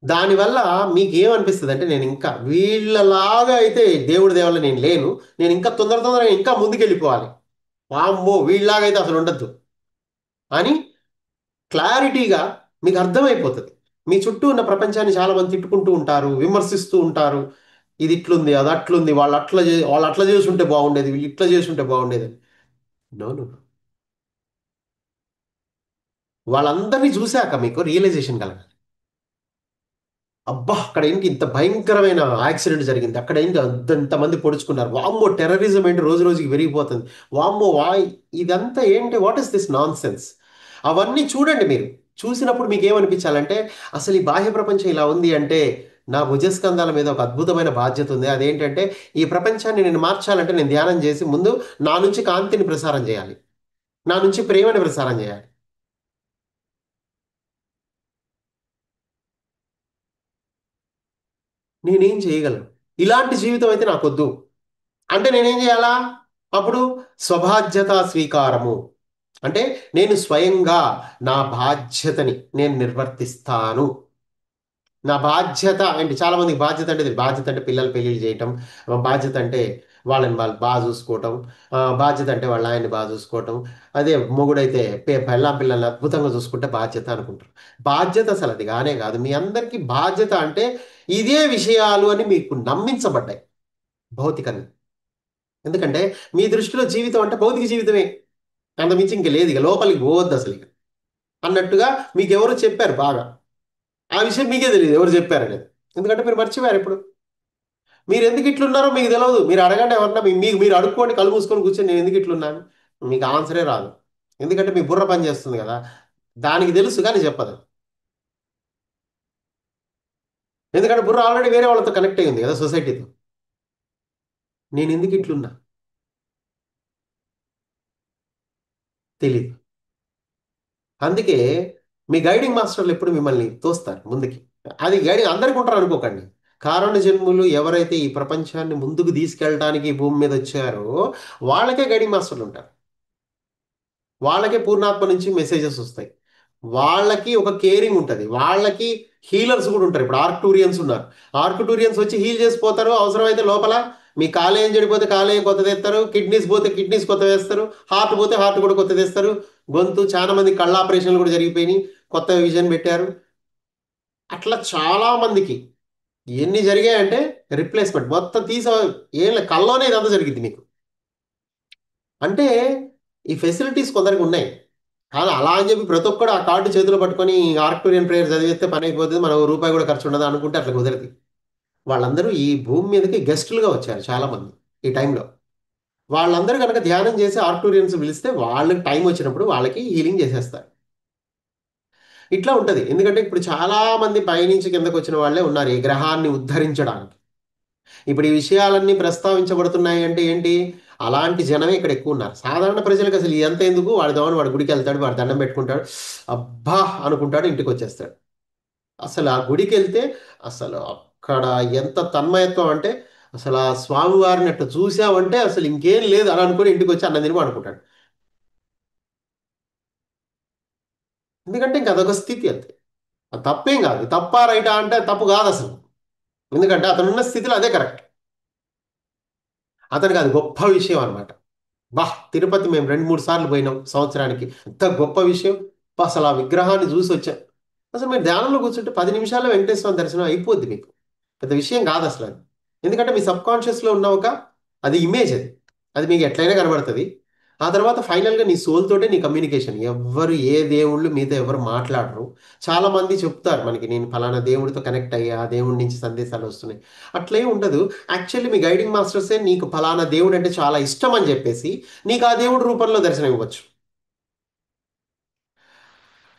దానివల్ల మీకు ఏమనిపిస్తుంది అంటే, నేను ఇంకా వీళ్ళలాగా అయితే దేవుడి దేవల్ల నేను లేను, నేను ఇంకా తొందరగా ఇంకా ముందుకెళ్ళిపోవాలి, వామ్మో వీళ్ళలాగా అయితే అసలు ఉండద్దు అని క్లారిటీగా మీకు అర్థమైపోతుంది. మీ చుట్టూ ఉన్న ప్రపంచాన్ని చాలా మంది తిట్టుకుంటూ ఉంటారు, విమర్శిస్తూ ఉంటారు. ఇది ఇట్లుంది, అది అట్లుంది, వాళ్ళు అట్లా చేసి ఉంటే బాగుండేది, వీళ్ళు ఇట్లా చేసి ఉంటే బాగుండేది. No no. వాళ్ళందరినీ చూశాక మీకు రియలైజేషన్ కలగాలి. అబ్బా అక్కడ ఏంటి ఇంత భయంకరమైన యాక్సిడెంట్ జరిగింది, అక్కడ ఏంటి అంతమంది పొడుచుకున్నారు, వామ్మో టెర్రరిజం ఏంటి రోజు రోజుకి పెరిగిపోతుంది, వామ్మో ఇదంతా ఏంటి, what is this non sense. అవన్నీ చూడండి మీరు. చూసినప్పుడు మీకు ఏమనిపించాలంటే, అసలు ఈ బాహ్య ప్రపంచం ఇలా ఉంది అంటే నా భుజస్కంధాల మీద ఒక అద్భుతమైన బాధ్యత ఉంది. అదేంటంటే ఈ ప్రపంచాన్ని నేను మార్చాలంటే నేను ధ్యానం చేసి ముందు నా నుంచి కాంతిని ప్రసారం చేయాలి, నా నుంచి ప్రేమని ప్రసారం చేయాలి. నేనేం చేయగలను, ఇలాంటి జీవితం అయితే నాకొద్దు అంటే నేనేం చేయాలా? అప్పుడు స్వబాధ్యత స్వీకారము అంటే నేను స్వయంగా నా బాధ్యతని నేను నిర్వర్తిస్తాను. నా బాధ్యత అంటే చాలా మందికి బాధ్యత అంటే ఇది. బాధ్యత అంటే పిల్లలు పెళ్ళిళ్ళు చేయటం, బాధ్యత అంటే వాళ్ళని వాళ్ళు బాగా చూసుకోవటం, బాధ్యత అంటే వాళ్ళ ఆయన్ని బాగా చూసుకోవటం. అదే మొగుడైతే పెళ్ళాం పిల్లల్ని అద్భుతంగా చూసుకుంటే బాధ్యత అనుకుంటారు. బాధ్యత అసలు అది కానే కాదు. మీ అందరికీ బాధ్యత అంటే ఇదే విషయాలు అని మీకు నమ్మించబడ్డాయి భౌతికంగా. ఎందుకంటే మీ దృష్టిలో జీవితం అంటే భౌతిక జీవితమే, అంతమించి ఇంక లేదు, ఇక లోపలికి పోవద్దు అసలు ఇక అన్నట్టుగా మీకు ఎవరు చెప్పారు బాగా. ఆ విషయం మీకే తెలియదు ఎవరు చెప్పారనేది, ఎందుకంటే మీరు మర్చిపోయారు ఇప్పుడు. మీరు ఎందుకు ఇట్లున్నారో మీకు తెలియదు. మీరు అడగండి ఎవరన్నా, మీకు మీరు అడుక్కోండి, కళ్ళు మూసుకొని కూర్చొని నేను ఎందుకు ఇట్లున్నాను, మీకు ఆన్సరే రాదు. ఎందుకంటే మీ బుర్ర పని చేస్తుంది కదా, దానికి తెలుసు కానీ చెప్పదు. ఎందుకంటే బుర్ర ఆల్రెడీ వేరే వాళ్ళతో కనెక్ట్ అయ్యింది కదా, సొసైటీతో. నేను ఎందుకు ఇట్లున్నా తెలియదు. అందుకే మీ గైడింగ్ మాస్టర్లు ఎప్పుడు మిమ్మల్ని తోస్తారు ముందుకి. అది గైడింగ్ అందరికి ఉంటారు అనుకోకండి. కారణ జన్ములు ఎవరైతే ఈ ప్రపంచాన్ని ముందుకు తీసుకెళ్ళడానికి ఈ భూమి మీద వచ్చారో వాళ్ళకే గైడింగ్ మాస్టర్లు ఉంటారు. వాళ్ళకే పూర్ణాత్మ నుంచి మెసేజెస్ వస్తాయి. వాళ్ళకి ఒక కేరింగ్ ఉంటుంది. వాళ్ళకి హీలర్స్ కూడా ఉంటారు. ఇప్పుడు ఆర్క్టూరియన్స్ ఉన్నారు. ఆర్క్టూరియన్స్ వచ్చి హీల్ చేసిపోతారు. అవసరమైతే లోపల మీ కాలేయం చెడిపోతే కాలేయం కొత్త తెస్తారు, కిడ్నీస్ పోతే కిడ్నీస్ కొత్త వేస్తారు, హార్ట్ పోతే హార్ట్ కూడా కొత్త తెస్తారు. గొంతు చాలా మంది కళ్ళ ఆపరేషన్లు కూడా జరిగిపోయినాయి, కొత్త విజన్ పెట్టారు. అట్లా చాలా మందికి ఎన్ని జరిగాయంటే రిప్లేస్మెంట్ మొత్తం ఏం కల్లోనే ఇదంతా జరిగింది మీకు. అంటే ఈ ఫెసిలిటీస్ కొందరికి ఉన్నాయి. కానీ అలా అని చెప్పి ప్రతి ఒక్కడు ఆ కార్డు చేతిలో పట్టుకొని ఆర్క్టూరియన్ ప్రేయర్ చదివిస్తే పని అయిపోతుంది, మన రూపాయి కూడా ఖర్చు ఉండదు అనుకుంటే అట్లా కుదరదు. వాళ్ళందరూ ఈ భూమి మీదకి గెస్టులుగా వచ్చారు చాలా మంది ఈ టైంలో. వాళ్ళందరూ కనుక ధ్యానం చేసి ఆర్క్టూరియన్స్ పిలిస్తే వాళ్ళకి టైం వచ్చినప్పుడు వాళ్ళకి హీలింగ్ చేసేస్తారు. ఇట్లా ఉంటుంది. ఎందుకంటే ఇప్పుడు చాలా మంది పైనుంచి కిందకు వచ్చిన వాళ్ళే ఉన్నారు ఈ గ్రహాన్ని ఉద్ధరించడానికి. ఇప్పుడు ఈ విషయాలన్నీ ప్రస్తావించబడుతున్నాయి అంటే ఏంటి, అలాంటి జనమే ఇక్కడ ఎక్కువ ఉన్నారు. సాధారణ ప్రజలకు అసలు ఇదంతా ఎందుకు, వాడి దోమని వాడి గుడికి వెళ్తాడు, వాడు దండం పెట్టుకుంటాడు, అబ్బా అనుకుంటాడు, ఇంటికి వచ్చేస్తాడు. అసలు ఆ గుడికి వెళ్తే అసలు అక్కడ ఎంత తన్మయత్వం అంటే, అసలు ఆ స్వామివారిని అట్లా చూసామంటే అసలు ఇంకేం లేదు అని అనుకుని ఇంటికి వచ్చి అన్నం తిని అనుకుంటాడు. ఎందుకంటే ఇంక అదొక స్థితి అంతే. అది తప్పేం కాదు. తప్పా రైటా అంటే తప్పు కాదు అసలు. ఎందుకంటే అతనున్న స్థితిలో అదే కరెక్ట్. అతనికి అది గొప్ప విషయం అనమాట. బా, తిరుపతి మేము 2, 3 సార్లు పోయినాం సంవత్సరానికి. ఎంత గొప్ప విషయం. అబ్బా, అసలు ఆ విగ్రహాన్ని చూసి వచ్చాం. అసలు మీరు ధ్యానంలో కూర్చుంటే 10 నిమిషాల్లో వెంకటేశ్వర స్వామి దర్శనం అయిపోద్ది మీకు. పెద్ద విషయం కాదు అసలు అది. ఎందుకంటే మీ సబ్ కాన్షియస్లో ఉన్న ఒక అది ఇమేజ్ అది. అది మీకు ఎట్లయినా కనబడుతుంది. ఆ తర్వాత ఫైనల్గా నీ సోల్ తోటే నీ కమ్యూనికేషన్. ఎవ్వరు ఏ దేవుళ్ళు మీతో ఎవరు మాట్లాడరు. చాలా మంది చెప్తారు మనకి, నేను ఫలానా దేవుడితో కనెక్ట్ అయ్యా, ఆ దేవుడి నుంచి సందేశాలు వస్తున్నాయి. అట్లే ఉండదు. యాక్చువల్లీ మీ గైడింగ్ మాస్టర్సే నీకు ఫలానా దేవుడు అంటే చాలా ఇష్టం అని చెప్పేసి నీకు ఆ దేవుడి రూపంలో దర్శనం ఇవ్వచ్చు.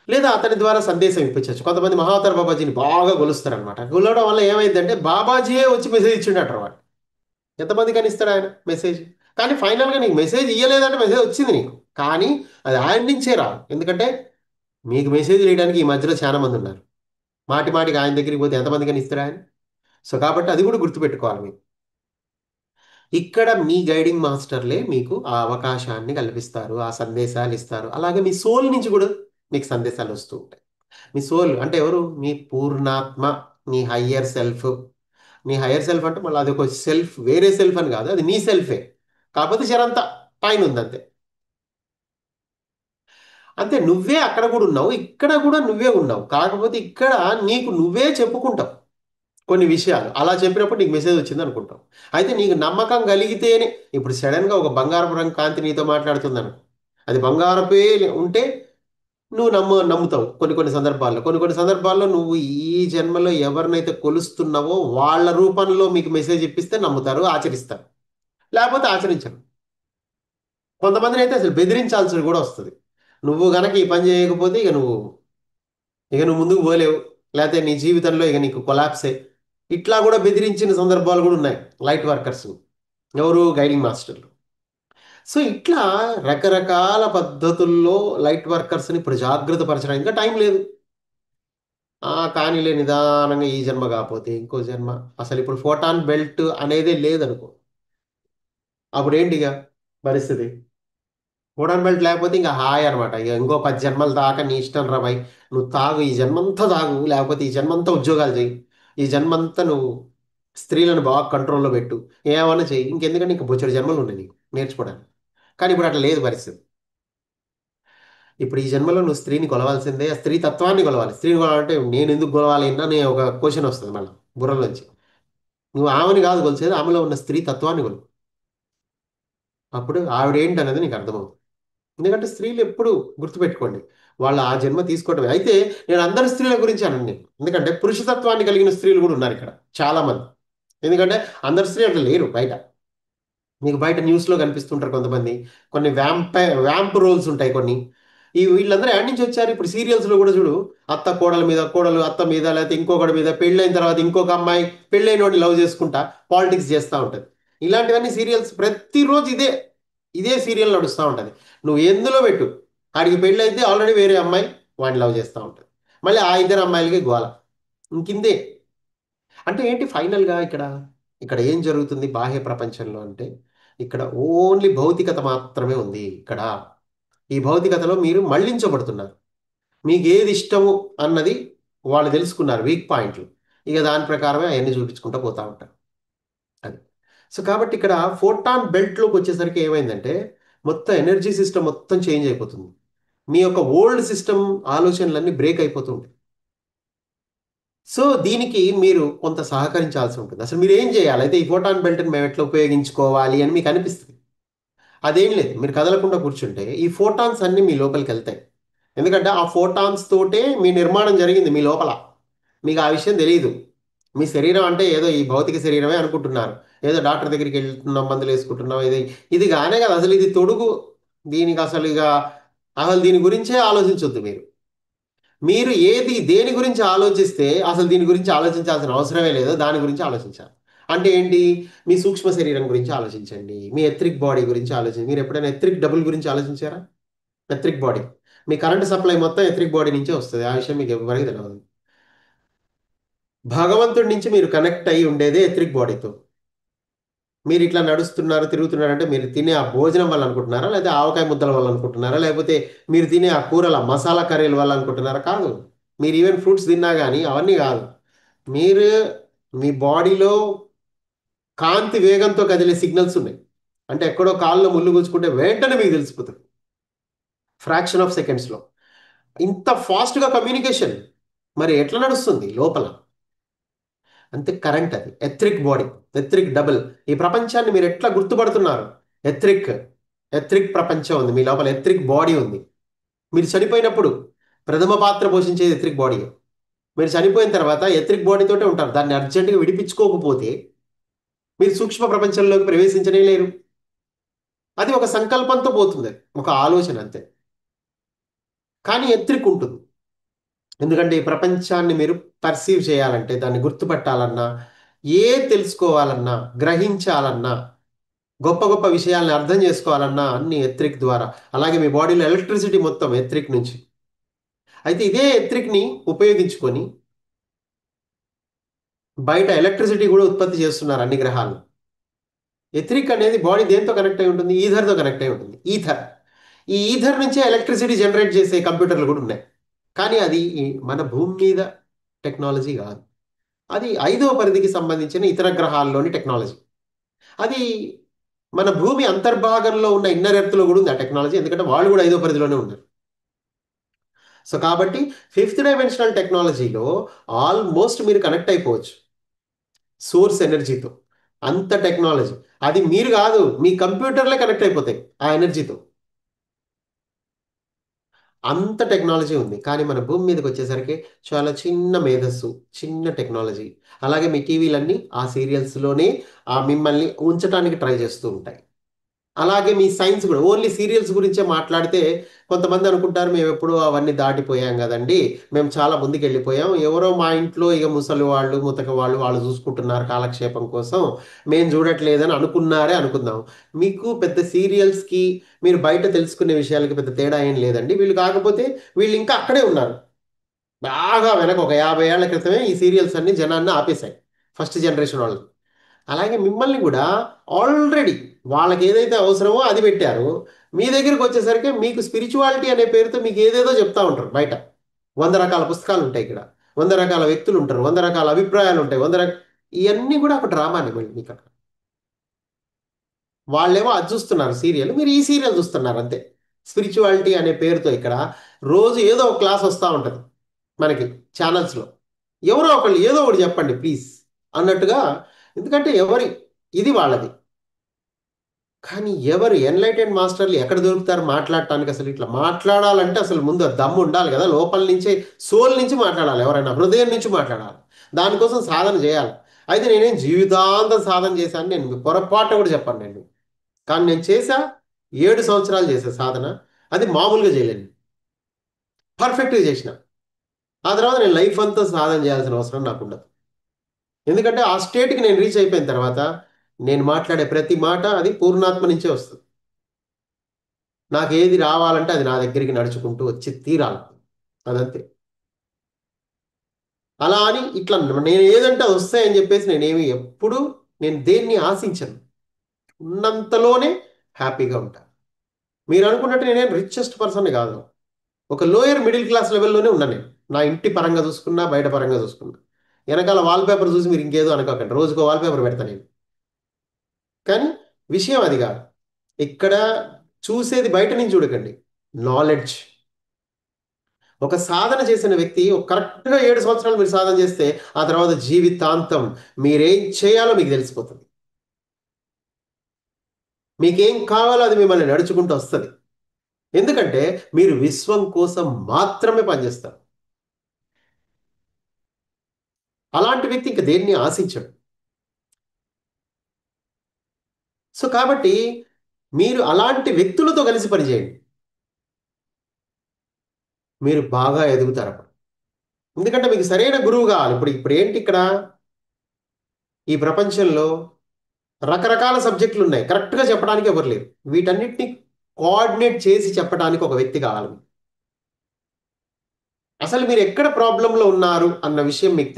లేదా అతని ద్వారా సందేశం ఇప్పించవచ్చు. కొంతమంది మహావతార్ బాబాజీని బాగా కొలుస్తారనమాట. కొలవడం వల్ల ఏమైందంటే బాబాజీయే వచ్చి మెసేజ్ ఇచ్చిండట వాడు. ఎంతమంది కనిస్తాడు ఆయన మెసేజ్. కానీ ఫైనల్గా నీకు మెసేజ్ ఇయ్యలేదంటే మెసేజ్ వచ్చింది నీకు. కానీ అది ఆయన నుంచే రాదు. ఎందుకంటే మీకు మెసేజ్ వేయడానికి ఈ మధ్యలో చాలా మంది ఉన్నారు. మాటి మాటికి ఆయన దగ్గరికి పోతే ఎంతమంది కనిస్తాడు ఆయన. సో కాబట్టి అది కూడా గుర్తుపెట్టుకోవాలి మీరు. ఇక్కడ మీ గైడింగ్ మాస్టర్లే మీకు ఆ అవకాశాన్ని కల్పిస్తారు, ఆ సందేశాలు ఇస్తారు. అలాగే మీ సోల్ నుంచి కూడా మీకు సందేశాలు వస్తూ ఉంటాయి. మీ సోల్ అంటే ఎవరు? మీ పూర్ణాత్మ, నీ హయ్యర్ సెల్ఫ్. నీ హయ్యర్ సెల్ఫ్ అంటే మళ్ళీ అది ఒక సెల్ఫ్, వేరే సెల్ఫ్ అని కాదు, అది నీ సెల్ఫే. కాకపోతే జరంతా పైన ఉంది అంతే. అంతే, నువ్వే అక్కడ కూడా ఉన్నావు, ఇక్కడ కూడా నువ్వే ఉన్నావు. కాకపోతే ఇక్కడ నీకు నువ్వే చెప్పుకుంటావు కొన్ని విషయాలు. అలా చెప్పినప్పుడు నీకు మెసేజ్ వచ్చింది అనుకుంటావు. అయితే నీకు నమ్మకం కలిగితేనే. ఇప్పుడు సడన్గా ఒక బంగారపు రంగు కాంతి నీతో మాట్లాడుతుందను, అది బంగారపే ఉంటే నువ్వు నమ్ముతావు. కొన్ని కొన్ని సందర్భాల్లో, కొన్ని కొన్ని సందర్భాల్లో నువ్వు ఈ జన్మలో ఎవరినైతే కొలుస్తున్నావో వాళ్ళ రూపంలో మీకు మెసేజ్ ఇప్పిస్తే నమ్ముతారు, ఆచరిస్తారు. లేకపోతే ఆచరించరు. కొంతమందిని అయితే అసలు బెదిరించాల్సి కూడా వస్తుంది. నువ్వు గనక ఈ పని చేయకపోతే ఇక నువ్వు ముందుకు పోలేవు, లేకపోతే నీ జీవితంలో ఇక నీకు కొలాప్సే. ఇట్లా కూడా బెదిరించిన సందర్భాలు కూడా ఉన్నాయి లైట్ వర్కర్స్. ఎవరు? గైడింగ్ మాస్టర్లు. సో ఇట్లా రకరకాల పద్ధతుల్లో లైట్ వర్కర్స్ని ఇప్పుడు జాగ్రత్త పరచడానికి ఇంకా టైం లేదు. కానీలే, నిదానంగా ఈ జన్మ కాకపోతే ఇంకో జన్మ. అసలు ఇప్పుడు ఫోటాన్ బెల్ట్ అనేదే లేదనుకో, అప్పుడు ఏంటి ఇక పరిస్థితి? ఫోటాన్ బెల్ట్ లేకపోతే ఇంకా హాయ్ అనమాట. ఇక ఇంకో 10 జన్మల దాకా నీ ఇష్టం రా భయ్. నువ్వు తాగు, ఈ జన్మంతా తాగు, లేకపోతే ఈ జన్మంతా ఉద్యోగాలు చేయి, ఈ జన్మంతా నువ్వు స్త్రీలను బాగా కంట్రోల్లో పెట్టు, ఏమన్నా చెయ్యి, ఇంకెందుకంటే ఇంక బొచ్చడి జన్మలు ఉన్నాయి నీకు నేర్చుకోవడానికి. కానీ ఇప్పుడు అట్లా లేదు పరిస్థితి. ఇప్పుడు ఈ జన్మలో నువ్వు స్త్రీని కొలవాల్సిందే, ఆ స్త్రీ తత్వాన్ని కొలవాలి. స్త్రీని కొలవాలంటే నేను ఎందుకు కొలవాలి అనే ఒక క్వశ్చన్ వస్తుంది మళ్ళీ బుర్రలోంచి. నువ్వు ఆమెని కాదు కొలిసేది, ఆమెలో ఉన్న స్త్రీ తత్వాన్ని కొలు. అప్పుడు ఆవిడ ఏంటనేది నీకు అర్థమవుతుంది. ఎందుకంటే స్త్రీలు ఎప్పుడు గుర్తుపెట్టుకోండి, వాళ్ళు ఆ జన్మ తీసుకోవటమే. అయితే నేను అందరి స్త్రీల గురించి అనను నేను. ఎందుకంటే పురుషతత్వాన్ని కలిగిన స్త్రీలు కూడా ఉన్నారు ఇక్కడ చాలా మంది. ఎందుకంటే అందరి స్త్రీలు అట్లా లేరు బయట. మీకు బయట న్యూస్లో కనిపిస్తుంటారు కొంతమంది. కొన్ని వ్యాంప్ రోల్స్ ఉంటాయి కొన్ని. వీళ్ళందరూ యాడ్ నుంచి వచ్చారు. ఇప్పుడు సీరియల్స్లో కూడా చూడు, అత్త కోడల మీద, కోడలు అత్త మీద, లేకపోతే ఇంకొకటి మీద, పెళ్ళైన తర్వాత ఇంకొక అమ్మాయి పెళ్ళైన వాడిని లవ్ చేసుకుంటా పాలిటిక్స్ చేస్తూ ఉంటుంది. ఇలాంటివన్నీ సీరియల్స్ ప్రతిరోజు ఇదే ఇదే సీరియల్ నడుస్తూ ఉంటుంది. నువ్వు ఎందులో పెట్టు, ఆడికి పెళ్ళైతే ఆల్రెడీ వేరే అమ్మాయి వాడిని లవ్ చేస్తూ ఉంటుంది. మళ్ళీ ఆ ఇద్దరు అమ్మాయిలకి గోల ఇంకిందే. అంటే ఏంటి ఫైనల్గా ఇక్కడ, ఇక్కడ ఏం జరుగుతుంది బాహ్య ప్రపంచంలో అంటే, ఇక్కడ ఓన్లీ భౌతికత మాత్రమే ఉంది ఇక్కడ. ఈ భౌతికతలో మీరు మళ్ళించబడుతున్నారు. మీకు ఏది ఇష్టము అన్నది వాళ్ళు తెలుసుకున్నారు వీక్ పాయింట్లు. ఇక దాని ప్రకారమే అవన్నీ చూపించుకుంటూ పోతా ఉంటారు. అది. సో కాబట్టి ఇక్కడ ఫోటాన్ బెల్ట్లోకి వచ్చేసరికి ఏమైందంటే మొత్తం ఎనర్జీ సిస్టమ్ మొత్తం చేంజ్ అయిపోతుంది. మీ యొక్క ఓల్డ్ సిస్టమ్ ఆలోచనలన్నీ బ్రేక్ అయిపోతుంటాయి. సో దీనికి మీరు కొంత సహకరించాల్సి ఉంటుంది. అసలు మీరు ఏం చేయాలి అయితే ఈ ఫోటాన్ బెల్ట్ని మేము ఎట్లా ఉపయోగించుకోవాలి అని మీకు అనిపిస్తుంది. అదేం లేదు, మీరు కదలకుండా కూర్చుంటే ఈ ఫోటాన్స్ అన్నీ మీ లోపలికి వెళ్తాయి. ఎందుకంటే ఆ ఫోటాన్స్ తోటే మీ నిర్మాణం జరిగింది మీ లోపల. మీకు ఆ విషయం తెలియదు. మీ శరీరం అంటే ఏదో ఈ భౌతిక శరీరమే అనుకుంటున్నారు. ఏదో డాక్టర్ దగ్గరికి వెళ్తున్నాం, మందులు వేసుకుంటున్నాం, ఇది కానే కదా అసలు. ఇది తొడుగు. దీనికి అసలు అసలు దీని గురించే ఆలోచించొద్దు మీరు. మీరు దేని గురించి ఆలోచిస్తే అసలు దీని గురించి ఆలోచించాల్సిన అవసరమే లేదు, దాని గురించి ఆలోచించాలి. అంటే ఏంటి? మీ సూక్ష్మ శరీరం గురించి ఆలోచించండి, మీ ఎథ్రిక్ బాడీ గురించి ఆలోచించండి. మీరు ఎప్పుడైనా ఎథ్రిక్ డబుల్ గురించి ఆలోచించారా? ఎథ్రిక్ బాడీ, మీ కరెంట్ సప్లై మొత్తం ఎథ్రిక్ బాడీ నుంచే వస్తుంది. ఆ విషయం మీకు ఎవరికి తెలియదు. భగవంతుడి నుంచి మీరు కనెక్ట్ అయ్యి ఉండేదే ఎథ్రిక్ బాడీతో. మీరు ఇట్లా నడుస్తున్నారు, తిరుగుతున్నారంటే మీరు తినే ఆ భోజనం వల్ల అనుకుంటున్నారా, లేకపోతే ఆవకాయ ముద్దల వల్ల అనుకుంటున్నారా, లేకపోతే మీరు తినే ఆ కూరల మసాలా కర్రీల వల్ల అనుకుంటున్నారా? కాదు. మీరు ఈవెన్ ఫ్రూట్స్ తిన్నా కానీ అవన్నీ కాదు. మీరు మీ బాడీలో కాంతి వేగంతో కదిలే సిగ్నల్స్ ఉన్నాయి. అంటే ఎక్కడో కాల్లో ముళ్ళు గుచ్చుకుంటే వెంటనే మీకు తెలిసిపోతుంది, ఫ్రాక్షన్ ఆఫ్ సెకండ్స్లో. ఇంత ఫాస్ట్గా కమ్యూనికేషన్. మరి ఎట్లా నడుస్తుంది లోపల? అంతే, కరెంట్. అది ఎథ్రిక్ బాడీ, ఎథ్రిక్ డబుల్. ఈ ప్రపంచాన్ని మీరు ఎట్లా గుర్తుపడుతున్నారు? ఎథ్రిక్, ఎథ్రిక్ ప్రపంచం ఉంది మీ లోపల, ఎథ్రిక్ బాడీ ఉంది. మీరు చనిపోయినప్పుడు ప్రథమ పాత్ర పోషించేది ఎథ్రిక్ బాడీ. మీరు చనిపోయిన తర్వాత ఎథ్రిక్ బాడీతోటే ఉంటారు. దాన్ని అర్జెంటుగా విడిపించుకోకపోతే మీరు సూక్ష్మ ప్రపంచంలోకి ప్రవేశించనే లేరు. అది ఒక సంకల్పంతో పోతుంది, ఒక ఆలోచన అంతే. కానీ ఎత్రిక్ ఉంటుంది. ఎందుకంటే ఈ ప్రపంచాన్ని మీరు పర్సీవ్ చేయాలంటే, దాన్ని గుర్తుపట్టాలన్నా, ఏ తెలుసుకోవాలన్నా, గ్రహించాలన్నా, గొప్ప గొప్ప విషయాల్ని అర్థం చేసుకోవాలన్నా అన్ని ఎత్రిక్ ద్వారా. అలాగే మీ బాడీలో ఎలక్ట్రిసిటీ మొత్తం ఎత్రిక్ నుంచి. అయితే ఇదే ఎత్రిక్ని ఉపయోగించుకొని బయట ఎలక్ట్రిసిటీ కూడా ఉత్పత్తి చేస్తున్నారు అన్ని గ్రహాలు. ఎథరిక్ అనేది బాడీ దేంతో కనెక్ట్ అయి ఉంటుంది? ఈథర్తో కనెక్ట్ అయి ఉంటుంది. ఈథర్. ఈ ఈథర్ నుంచే ఎలక్ట్రిసిటీ జనరేట్ చేసే కంప్యూటర్లు కూడా ఉన్నాయి. కానీ అది మన భూమి మీద టెక్నాలజీ కాదు. అది ఐదవ పరిధికి సంబంధించిన ఇతర గ్రహాల్లోని టెక్నాలజీ. అది మన భూమి అంతర్భాగంలో ఉన్న ఇన్నర్ ఎర్త్లో కూడా ఉంది ఆ టెక్నాలజీ, ఎందుకంటే వాళ్ళు కూడా ఐదవ పరిధిలోనే ఉన్నారు. సో కాబట్టి ఫిఫ్త్ డైమెన్షనల్ టెక్నాలజీలో ఆల్మోస్ట్ మీరు కనెక్ట్ అయిపోవచ్చు సోర్స్ ఎనర్జీతో. అంత టెక్నాలజీ. అది మీరు కాదు, మీ కంప్యూటర్లే కనెక్ట్ అయిపోతాయి ఆ ఎనర్జీతో. అంత టెక్నాలజీ ఉంది. కానీ మన భూమి మీదకి వచ్చేసరికి చాలా చిన్న మేధస్సు, చిన్న టెక్నాలజీ. అలాగే మీ టీవీలన్నీ ఆ సీరియల్స్లోనే మిమ్మల్ని ఉంచడానికి ట్రై చేస్తూ ఉంటాయి. అలాగే మీ సైన్స్ కూడా ఓన్లీ సీరియల్స్ గురించే మాట్లాడితే కొంతమంది అనుకుంటారు మేము ఎప్పుడూ అవన్నీ దాటిపోయాం కదండి, మేము చాలా ముందుకు వెళ్ళిపోయాం, ఎవరో మా ఇంట్లో ఇక ముసలి వాళ్ళు ముతక వాళ్ళు వాళ్ళు చూసుకుంటున్నారు కాలక్షేపం కోసం, మేము చూడట్లేదని అనుకున్నారే అనుకుందాం. మీకు పెద్ద సీరియల్స్కి మీరు బయట తెలుసుకునే విషయాలకి పెద్ద తేడా ఏం లేదండి. వీళ్ళు కాకపోతే వీళ్ళు ఇంకా అక్కడే ఉన్నారు. బాగా వెనక ఒక 50 ఏళ్ల క్రితమే ఈ సీరియల్స్ అన్ని జనాన్ని ఆపేశాయి, ఫస్ట్ జనరేషన్ వాళ్ళు. అలాగే మిమ్మల్ని కూడా ఆల్రెడీ వాళ్ళకి ఏదైతే అవసరమో అది పెట్టారు. మీ దగ్గరికి వచ్చేసరికి మీకు స్పిరిచువాలిటీ అనే పేరుతో మీకు ఏదేదో చెప్తా ఉంటారు బయట. 100 రకాల పుస్తకాలు ఉంటాయి ఇక్కడ, 100 రకాల వ్యక్తులు ఉంటారు, 100 రకాల అభిప్రాయాలు ఉంటాయి, ఇవన్నీ కూడా ఒక డ్రామానే మళ్ళీ మీకు అక్కడ. వాళ్ళేమో అది చూస్తున్నారు సీరియల్, మీరు ఈ సీరియల్ చూస్తున్నారు అంతే. స్పిరిచువాలిటీ అనే పేరుతో ఇక్కడ రోజు ఏదో ఒక క్లాస్ వస్తూ ఉంటుంది మనకి ఛానల్స్లో. ఎవరో ఒకళ్ళు ఏదో ఒకటి చెప్పండి ప్లీజ్ అన్నట్టుగా. ఎందుకంటే ఎవరి ఇది వాళ్ళది. కానీ ఎవరు ఎన్లైటెడ్ మాస్టర్లు ఎక్కడ దొరుకుతారు మాట్లాడటానికి? అసలు ఇట్లా మాట్లాడాలంటే అసలు ముందు ఆ దమ్ము ఉండాలి కదా, లోపల నుంచే, సోల్ నుంచి మాట్లాడాలి, ఎవరైనా హృదయం నుంచి మాట్లాడాలి. దానికోసం సాధన చేయాలి. అయితే నేనేం జీవితాంతం సాధన చేశాను నేను మీకు పొరపాటు కూడా చెప్పాను నేను. కానీ నేను చేశా, 7 సంవత్సరాలు చేశా సాధన. అది మామూలుగా చేయలేను, పర్ఫెక్ట్గా చేసిన. ఆ తర్వాత నేను లైఫ్ అంతా సాధన చేయాల్సిన అవసరం నాకు ఉండదు. ఎందుకంటే ఆ స్టేట్కి నేను రీచ్ అయిపోయిన తర్వాత నేను మాట్లాడే ప్రతి మాట అది పూర్ణాత్మ నుంచే వస్తుంది. నాకు ఏది రావాలంటే అది నా దగ్గరికి నడుచుకుంటూ వచ్చి తీరాలి, అదంతే. అలా అని ఇట్లా నేను ఏదంటే అది వస్తాయని చెప్పేసి నేనేమి ఎప్పుడు నేను దేన్ని ఆశించను. ఉన్నంతలోనే హ్యాపీగా ఉంటాను. మీరు అనుకున్నట్టు నేనేం రిచెస్ట్ పర్సన్ కాదు, ఒక లోయర్ మిడిల్ క్లాస్ లెవెల్లోనే ఉన్నా నేను. నా ఇంటి పరంగా చూసుకున్నా, బయట పరంగా చూసుకున్నా. వెనకాల వాల్పేపర్ చూసి మీరు ఇంకేదో అనుకోకండి, రోజుకో వాల్పేపర్ పెడతా నేను. కానీ విషయం అది కాదు. ఇక్కడ చూసేది బయట నుంచి చూడకండి, నాలెడ్జ్. ఒక సాధన చేసిన వ్యక్తి ఒక కరెక్ట్గా 7 సంవత్సరాలు మీరు సాధన చేస్తే ఆ తర్వాత జీవితాంతం మీరేం చేయాలో మీకు తెలిసిపోతుంది. మీకేం కావాలో అది మిమ్మల్ని నడుచుకుంటూ వస్తుంది. ఎందుకంటే మీరు విశ్వం కోసం మాత్రమే పనిచేస్తారు. అలాంటి వ్యక్తి ఇంక దేన్ని ఆశించడు. సో కాబట్టి మీరు అలాంటి వ్యక్తులతో కలిసి పనిచేయండి, మీరు బాగా ఎదుగుతారు అప్పుడు. ఎందుకంటే మీకు సరైన గురువు కావాలి. ఇప్పుడు ఏంటి ఇక్కడ ఈ ప్రపంచంలో రకరకాల సబ్జెక్టులు ఉన్నాయి, కరెక్ట్గా చెప్పడానికి ఎవరు లేరు. వీటన్నిటిని కోఆర్డినేట్ చేసి చెప్పడానికి ఒక వ్యక్తి కావాలి. అసలు మీరు ఎక్కడ ప్రాబ్లంలో ఉన్నారు అన్న విషయం మీకు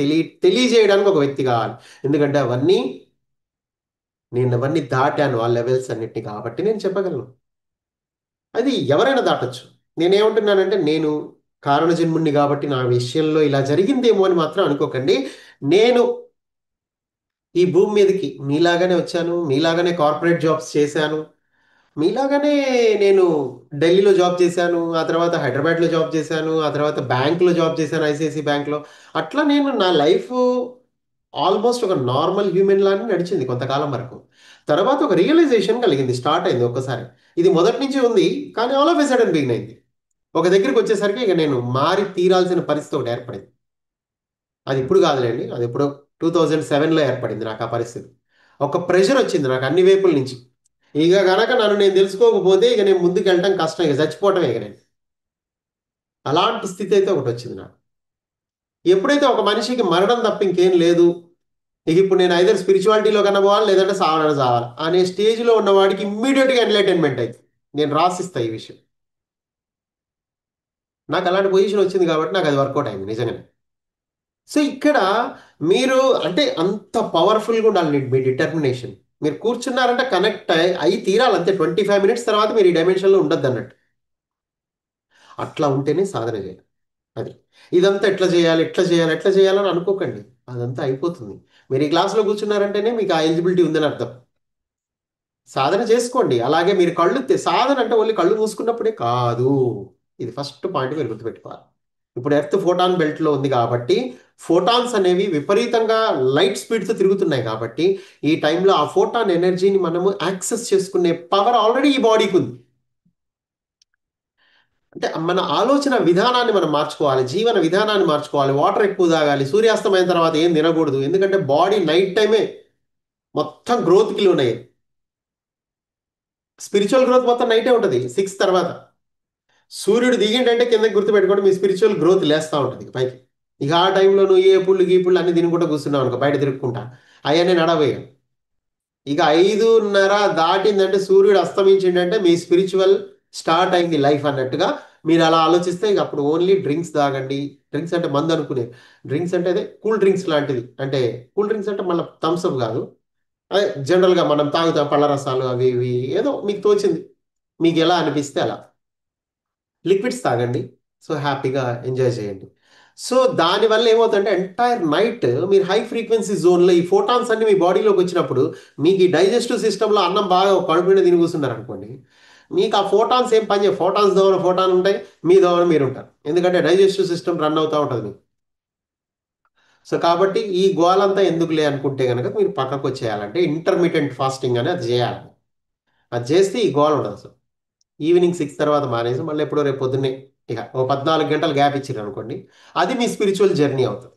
తెలియజేయడానికి ఒక వ్యక్తి కావాలి. ఎందుకంటే నేను అవన్నీ దాటాను ఆ లెవెల్స్ అన్నిటిని, కాబట్టి నేను చెప్పగలను. అది ఎవరైనా దాటొచ్చు. నేనేమంటున్నానంటే నేను కారణజన్ముణ్ణి కాబట్టి నా విషయంలో ఇలా జరిగిందేమో అని మాత్రం అనుకోకండి. నేను ఈ భూమి మీదకి మీలాగానే వచ్చాను, మీలాగానే కార్పొరేట్ జాబ్స్ చేశాను, మీలాగానే నేను ఢిల్లీలో జాబ్ చేశాను, ఆ తర్వాత హైదరాబాద్లో జాబ్ చేశాను, ఆ తర్వాత బ్యాంక్లో జాబ్ చేశాను, ఐసిఐసి బ్యాంక్లో. అట్లా నేను నా లైఫ్ ఆల్మోస్ట్ ఒక నార్మల్ హ్యూమన్ లానే నడిచింది కొంతకాలం వరకు. తర్వాత ఒక రియలైజేషన్ కలిగింది, స్టార్ట్ అయింది ఒక్కసారి. ఇది మొదటి నుంచి ఉంది, కానీ all of a sudden begin అయింది. ఒక దగ్గరికి వచ్చేసరికి ఇక నేను మారి తీరాల్సిన పరిస్థితి ఒకటి ఏర్పడింది. అది ఇప్పుడు కాదులేండి, అది ఇప్పుడు 2007లో ఏర్పడింది నాకు ఆ పరిస్థితి. ఒక ప్రెషర్ వచ్చింది నాకు అన్ని వైపుల నుంచి. ఇక గనక నన్ను నేను తెలుసుకోకపోతే ఇక నేను ముందుకు వెళ్ళటం కష్టం, ఇక చచ్చిపోవటమే ఇక నేను. అలాంటి స్థితి అయితే ఒకటి వచ్చింది నాకు. ఎప్పుడైతే ఒక మనిషికి మరణం తప్ప ఇంకేం లేదు, ఇక ఇప్పుడు నేను ఐదర్ స్పిరిచువాలిటీలో కన్నా పోవాలి, లేదంటే సావాలని సావాలి అనే స్టేజ్లో ఉన్నవాడికి ఇమ్మీడియట్గా ఎంటర్టైన్మెంట్ అయింది. నేను రాసిస్తా ఈ విషయం. నాకు అలాంటి పొజిషన్ వచ్చింది కాబట్టి నాకు అది వర్కౌట్ అయింది నిజంగానే. సో ఇక్కడ మీరు అంటే అంత పవర్ఫుల్గా ఉండాలి మీ డిటర్మినేషన్. మీరు కూర్చున్నారంటే కనెక్ట్ అయి తీరాలి అంతే. 25 మినిట్స్ తర్వాత మీరు ఈ డైమెన్షన్లో ఉండద్దు అన్నట్టు. అట్లా ఉంటేనే సాధన చేయాలి. అది ఇదంతా ఎట్లా చేయాలి, ఎట్లా చేయాలి, ఎట్లా చేయాలని అనుకోకండి. అదంతా అయిపోతుంది. మీరు ఈ క్లాస్లో కూర్చున్నారంటేనే మీకు ఆ ఎలిజిబిలిటీ ఉందని అర్థం. సాధన చేసుకోండి. అలాగే మీరు సాధన అంటే ఓన్లీ కళ్ళు మూసుకున్నప్పుడే కాదు. ఇది ఫస్ట్ పాయింట్ మీరు గుర్తుపెట్టుకోవాలి. ఇప్పుడు ఎర్త్ ఫోటాన్ బెల్ట్లో ఉంది కాబట్టి ఫోటాన్స్ అనేవి విపరీతంగా లైట్ స్పీడ్తో తిరుగుతున్నాయి కాబట్టి ఈ టైంలో ఆ ఫోటాన్ ఎనర్జీని మనము యాక్సెస్ చేసుకునే పవర్ ఆల్రెడీ ఈ బాడీకి ఉంది. అంటే మన ఆలోచన విధానాన్ని మనం మార్చుకోవాలి, జీవన విధానాన్ని మార్చుకోవాలి. వాటర్ ఎక్కువ తాగాలి, సూర్యాస్తమైన తర్వాత ఏం తినకూడదు, ఎందుకంటే బాడీ నైట్ టైమే మొత్తం గ్రోత్కి లోనయ్యేది. స్పిరిచువల్ గ్రోత్ మొత్తం నైటే ఉంటుంది 6 తర్వాత. సూర్యుడు దిగిండంటే కిందకి గుర్తుపెట్టుకోండి, మీ స్పిరిచువల్ గ్రోత్ లేస్తూ ఉంటుంది పైకి. ఇక ఆ టైంలో నువ్వు ఏ పుళ్ళు గీపుళ్ళు అన్ని తినుకుంటూ కూర్చున్నావు అనుకో, బయట తిరుక్కుంటా అవన్నీ నడవేయం. ఇక 5:30 దాటిందంటే సూర్యుడు అస్తమించిండంటే మీ స్పిరిచువల్ స్టార్ట్ అయింది లైఫ్ అన్నట్టుగా మీరు అలా ఆలోచిస్తే ఇక అప్పుడు ఓన్లీ డ్రింక్స్ తాగండి. డ్రింక్స్ అంటే మందు అనుకునే డ్రింక్స్ అంటే అదే కూల్ డ్రింక్స్ లాంటిది. అంటే కూల్ డ్రింక్స్ అంటే మళ్ళీ థమ్స్అప్ కాదు, అదే జనరల్గా మనం తాగుతాం పళ్ళ రసాలు అవి ఇవి, ఏదో మీకు తోచింది, మీకు ఎలా అనిపిస్తే అలా లిక్విడ్స్ తాగండి. సో హ్యాపీగా ఎంజాయ్ చేయండి. సో దానివల్ల ఏమవుతుందంటే ఎంటైర్ నైట్ మీరు హై ఫ్రీక్వెన్సీ జోన్లో ఈ ఫోటాన్స్ అన్ని మీ బాడీలోకి వచ్చినప్పుడు మీకు ఈ డైజెస్టివ్ సిస్టంలో అన్నం బాగా కడుపు మీద తిని కూర్చున్నారు అనుకోండి, మీకు ఆ ఫోటాన్స్ ఏం పని చేయవు. ఫోటాన్స్ దోమన ఫోటాన్ ఉంటాయి, మీ దోమన మీరు ఉంటారు, ఎందుకంటే డైజెస్టివ్ సిస్టమ్ రన్ అవుతూ ఉంటుంది మీకు. సో కాబట్టి ఈ గోలంతా ఎందుకులే అనుకుంటే కనుక మీరు పక్కకు వచ్చేయాలంటే ఇంటర్మీడియట్ ఫాస్టింగ్ అని అది చేయాలి. అది చేస్తే ఈ గోల ఉండదు అసలు. ఈవినింగ్ 6 తర్వాత మానేసి మళ్ళీ ఎప్పుడో రేపు పొద్దున్నే ఇక ఓ 14 గంటలు గ్యాప్ ఇచ్చారు అనుకోండి, అది మీ స్పిరిచువల్ జర్నీ అవుతుంది.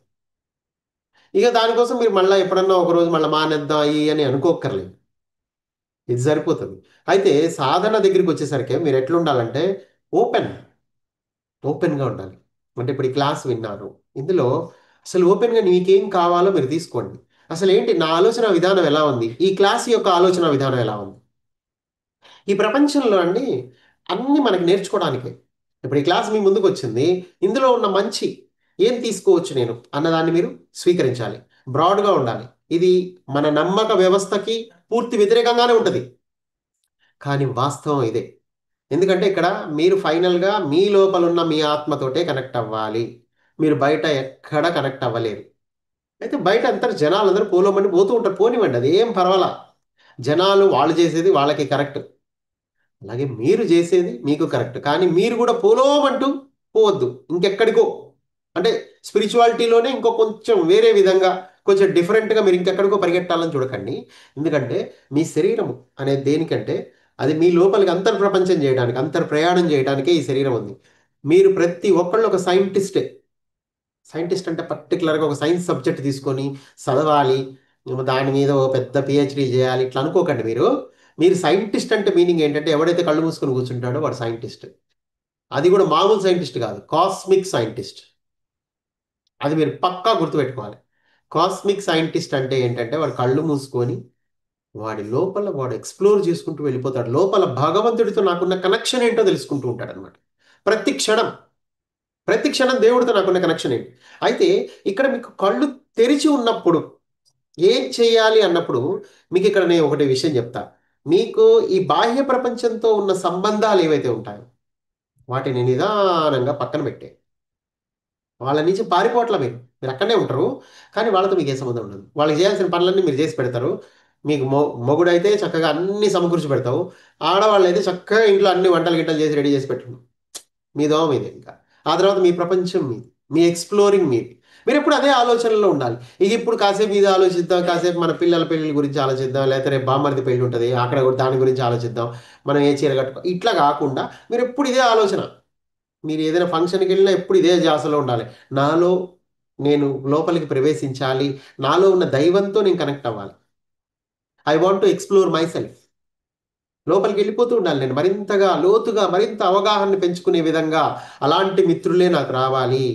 ఇక దానికోసం మీరు మళ్ళీ ఎప్పుడన్నా ఒక రోజు మళ్ళీ మానేద్దాం అయ్యి అని అనుకోక్కర్లేదు. ఇది సరిపోతుంది. అయితే సాధన దగ్గరికి వచ్చేసరికి మీరు ఎట్లా ఉండాలంటే ఓపెన్ ఓపెన్గా ఉండాలి. అంటే ఇప్పుడు ఈ క్లాస్ విన్నారు, ఇందులో అసలు ఓపెన్గా మీకేం కావాలో మీరు తీసుకోండి. అసలు ఏంటి నా ఆలోచన విధానం ఎలా ఉంది, ఈ క్లాస్ యొక్క ఆలోచన విధానం ఎలా ఉంది. ఈ ప్రపంచంలో అండి అన్నీ మనకి నేర్చుకోవడానికే. ఇప్పుడు ఈ క్లాస్ మీ ముందుకు వచ్చింది, ఇందులో ఉన్న మంచి ఏం తీసుకోవచ్చు నేను అన్నదాన్ని మీరు స్వీకరించాలి. బ్రాడ్గా ఉండాలి. ఇది మన నమ్మక వ్యవస్థకి పూర్తి వ్యతిరేకంగానే ఉంటుంది, కానీ వాస్తవం ఇదే. ఎందుకంటే ఇక్కడ మీరు ఫైనల్గా మీ లోపల ఉన్న మీ ఆత్మతోటే కనెక్ట్ అవ్వాలి. మీరు బయట ఎక్కడ కనెక్ట్ అవ్వలేరు. అయితే బయట అంతా జనాలు అందరూ పోలోమని పోతూ ఉంటారు, పోనివ్వండి, అది ఏం పర్వాలా. జనాలు వాళ్ళు చేసేది వాళ్ళకి కరెక్ట్, అలాగే మీరు చేసేది మీకు కరెక్ట్, కానీ మీరు కూడా పోలోమంటూ పోవద్దు ఇంకెక్కడికో. అంటే స్పిరిచువాలిటీలోనే ఇంకో కొంచెం వేరే విధంగా కొంచెం డిఫరెంట్గా మీరు ఇంకెక్కడికో పరిగెట్టాలని చూడకండి. ఎందుకంటే మీ శరీరం అనేది దేనికంటే అది మీ లోపలికి అంతర్ప్రపంచం చేయడానికి, అంతర్ప్రయాణం చేయడానికే ఈ శరీరం ఉంది. మీరు ప్రతి ఒక్కళ్ళు ఒక సైంటిస్టే. సైంటిస్ట్ అంటే పర్టికులర్గా ఒక సైన్స్ సబ్జెక్ట్ తీసుకొని చదవాలి, దాని మీద ఓ పెద్ద పిహెచ్డి చేయాలి ఇట్లా అనుకోకండి. మీరు మీరు సైంటిస్ట్ అంటే మీనింగ్ ఏంటంటే ఎవడైతే కళ్ళు మూసుకొని కూర్చుంటాడో వాడు సైంటిస్ట్. అది కూడా మామూలు సైంటిస్ట్ కాదు, కాస్మిక్ సైంటిస్ట్. అది మీరు పక్కా గుర్తుపెట్టుకోవాలి. కాస్మిక్ సైంటిస్ట్ అంటే ఏంటంటే వాడు కళ్ళు మూసుకొని వాడి లోపల వాడు ఎక్స్ప్లోర్ చేసుకుంటూ వెళ్ళిపోతాడు. లోపల భగవంతుడితో నాకున్న కనెక్షన్ ఏంటో తెలుసుకుంటూ ఉంటాడు అనమాట. ప్రతి క్షణం ప్రతి క్షణం దేవుడితో నాకున్న కనెక్షన్ ఏంటి. అయితే ఇక్కడ మీకు కళ్ళు తెరిచి ఉన్నప్పుడు ఏం చేయాలి అన్నప్పుడు మీకు ఇక్కడ నేను ఒకటి విషయం చెప్తా. మీకు ఈ బాహ్య ప్రపంచంతో ఉన్న సంబంధాలు ఏవైతే ఉంటాయో వాటిని నిదానంగా పక్కన పెట్టే. వాళ్ళ నుంచి పారిపోవట్ల మీరు. మీరు అక్కడనే ఉంటారు. కానీ వాళ్ళతో మీకు ఏ సంబంధం ఉండదు. వాళ్ళకి చేయాల్సిన పనులన్నీ మీరు చేసి పెడతారు. మీకు మొగుడైతే చక్కగా అన్ని సమకూర్చి పెడతావు. ఆడవాళ్ళైతే చక్కగా ఇంట్లో అన్ని వంటలు గిట్టలు చేసి రెడీ చేసి పెట్టు. మీ దోమ మీదే ఇంకా. ఆ తర్వాత మీ ప్రపంచం మీది. మీ ఎక్స్‌ప్లోరింగ్ మీది. మీరెప్పుడు అదే ఆలోచనలో ఉండాలి. ఇక ఇప్పుడు కాసేపు ఇది ఆలోచిద్దాం, కాసేపు మన పిల్లల పెళ్ళిళ్ళ గురించి ఆలోచిద్దాం, లేకపోతే రేపు బామ్మర్ది పెళ్లి ఉంటది. అక్కడ కూడా దాని గురించి ఆలోచిద్దాం. మనం ఏ చీర ఇట్లా కాకుండా మీరెప్పుడు ఇదే ఆలోచన. మీరు ఏదైనా ఫంక్షన్‌కి వెళ్ళినా ఎప్పుడు ఇదే ధ్యాసలో ఉండాలి. నాలో నేను లోపలికి ప్రవేశించాలి. నాలో ఉన్న దైవంతో నేను కనెక్ట్ అవ్వాలి. I want to explore myself. లోపలికి వెళ్ళిపోతూ ఉండాలి నేను. మరింతగా లోతుగా మరింత అవగాహనని పెంచుకునే విధంగా అలాంటి మిత్రులే నాకు రావాలి.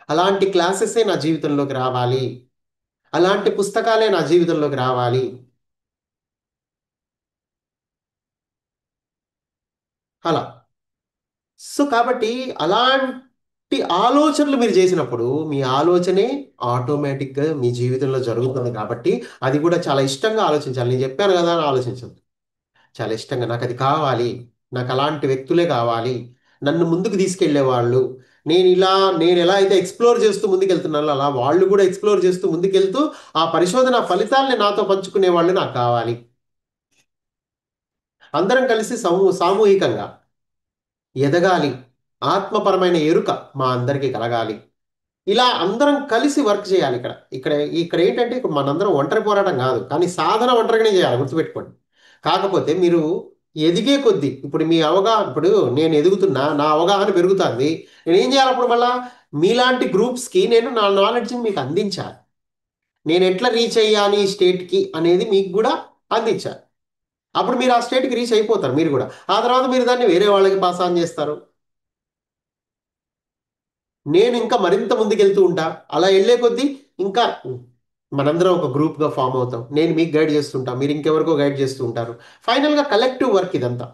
అలాంటి క్లాసెసే నా జీవితంలోకి రావాలి. అలాంటి పుస్తకాలే నా జీవితంలోకి రావాలి. అలా. సో, కాబట్టి అలాంటి ఆలోచనలు మీరు చేసినప్పుడు, మీ ఆలోచనే ఆటోమేటిక్‌గా మీ జీవితంలో జరుగుతుంది కాబట్టి, అది కూడా చాలా ఇష్టంగా ఆలోచించాలి. నేను చెప్పాను గదా! అని ఆలోచించొద్దు. చాలా ఇష్టంగా నాకది కావాలి. నాకలాంటి వ్యక్తులే కావాలి. నన్ను ముందుకు తీసుకెళ్ళేవాళ్ళు. నేనిలా నేనెలా అయితే ఎక్స్‌ప్లోర్ చేస్తూ ముందుకెళ్తున్నానో, అలా వాళ్ళు కూడా ఎక్స్‌ప్లోర్ చేస్తూ ముందుకెళ్తూ, ఆ పరిశోధన ఫలితాల్ని నాతో పంచుకునే వాళ్ళు నాకు కావాలి. అందరం కలిసి సామూహికంగా ఎదగాలి. ఆత్మపరమైన ఎరుక మా అందరికీ కలగాలి. ఇలా అందరం కలిసి వర్క్ చేయాలి ఇక్కడ. ఇక్కడ ఇక్కడ ఏంటంటే ఇప్పుడు మనందరం ఒంటరి పోరాటం కాదు. కానీ సాధన ఒంటరిగానే చేయాలి గుర్తుపెట్టుకోండి. కాకపోతే మీరు ఎదిగే కొద్దీ ఇప్పుడు మీ అవగాహన ఇప్పుడు నేను ఎదుగుతున్నా, నా అవగాహన పెరుగుతుంది. నేనేం చేయాలి అప్పుడు మళ్ళా? మీలాంటి గ్రూప్స్‌కి నేను నా నాలెడ్జ్‌ని మీకు అందించాలి. నేను ఎట్లా రీచ్ అయ్యాను ఈ స్టేట్‌కి అనేది మీకు గూడా అందించాలి. అప్పుడు మీరు ఆ స్టేట్‌కి రీచ్ అయిపోతారు మీరు గూడా. ఆ తర్వాత మీరు దాన్ని వేరే వాళ్ళకి పాస్ ఆన్ చేస్తారు. నేను ఇంకా మరింత ముందుకెళ్తూ ఉంటా. అలా ఎళ్ళే కొద్దీ ఇంకా మనందరం ఒక గ్రూప్‌గా ఫార్మ్ అవుతాం. నేను మీకు గైడ్ చేస్తుంటా. మీరు ఇంకెవరికో గైడ్ చేస్తూ ఉంటారు. ఫైనల్‌గా కలెక్టివ్ వర్క్ ఇదంతా.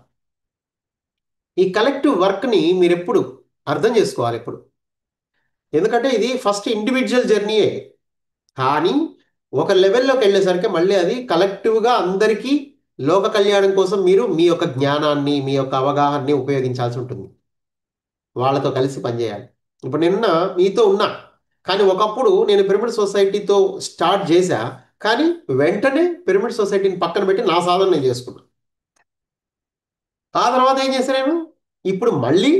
ఈ కలెక్టివ్ వర్క్‌ని మీరెప్పుడు అర్థం చేసుకోవాలెప్పుడు. ఎందుకంటే ఇది ఫస్ట్ ఇండివిడ్యువల్ జర్నీయే. కానీ ఒక లెవెల్‌లోకెళ్ళేసరికి మళ్ళీ అది కలెక్టివ్‌గా అందరికీ లోక కళ్యాణం కోసం మీరు మీ యొక్క జ్ఞానాన్ని, మీ యొక్క అవగాహనని ఉపయోగించాల్సి ఉంటుంది. వాళ్ళతో కలిసి పనిచేయాలి. ఇప్పుడు నేనున్న మీతో ఉన్నా. కానీ ఒకప్పుడు నేను పిరమిడ్ సొసైటీతో స్టార్ట్ చేశా. కానీ వెంటనే పిరమిడ్ సొసైటీని పక్కన పెట్టి నా సాధన నేను చేసుకున్నా. ఆ తర్వాత ఏం చేశా నేను? ఇప్పుడు మళ్ళీ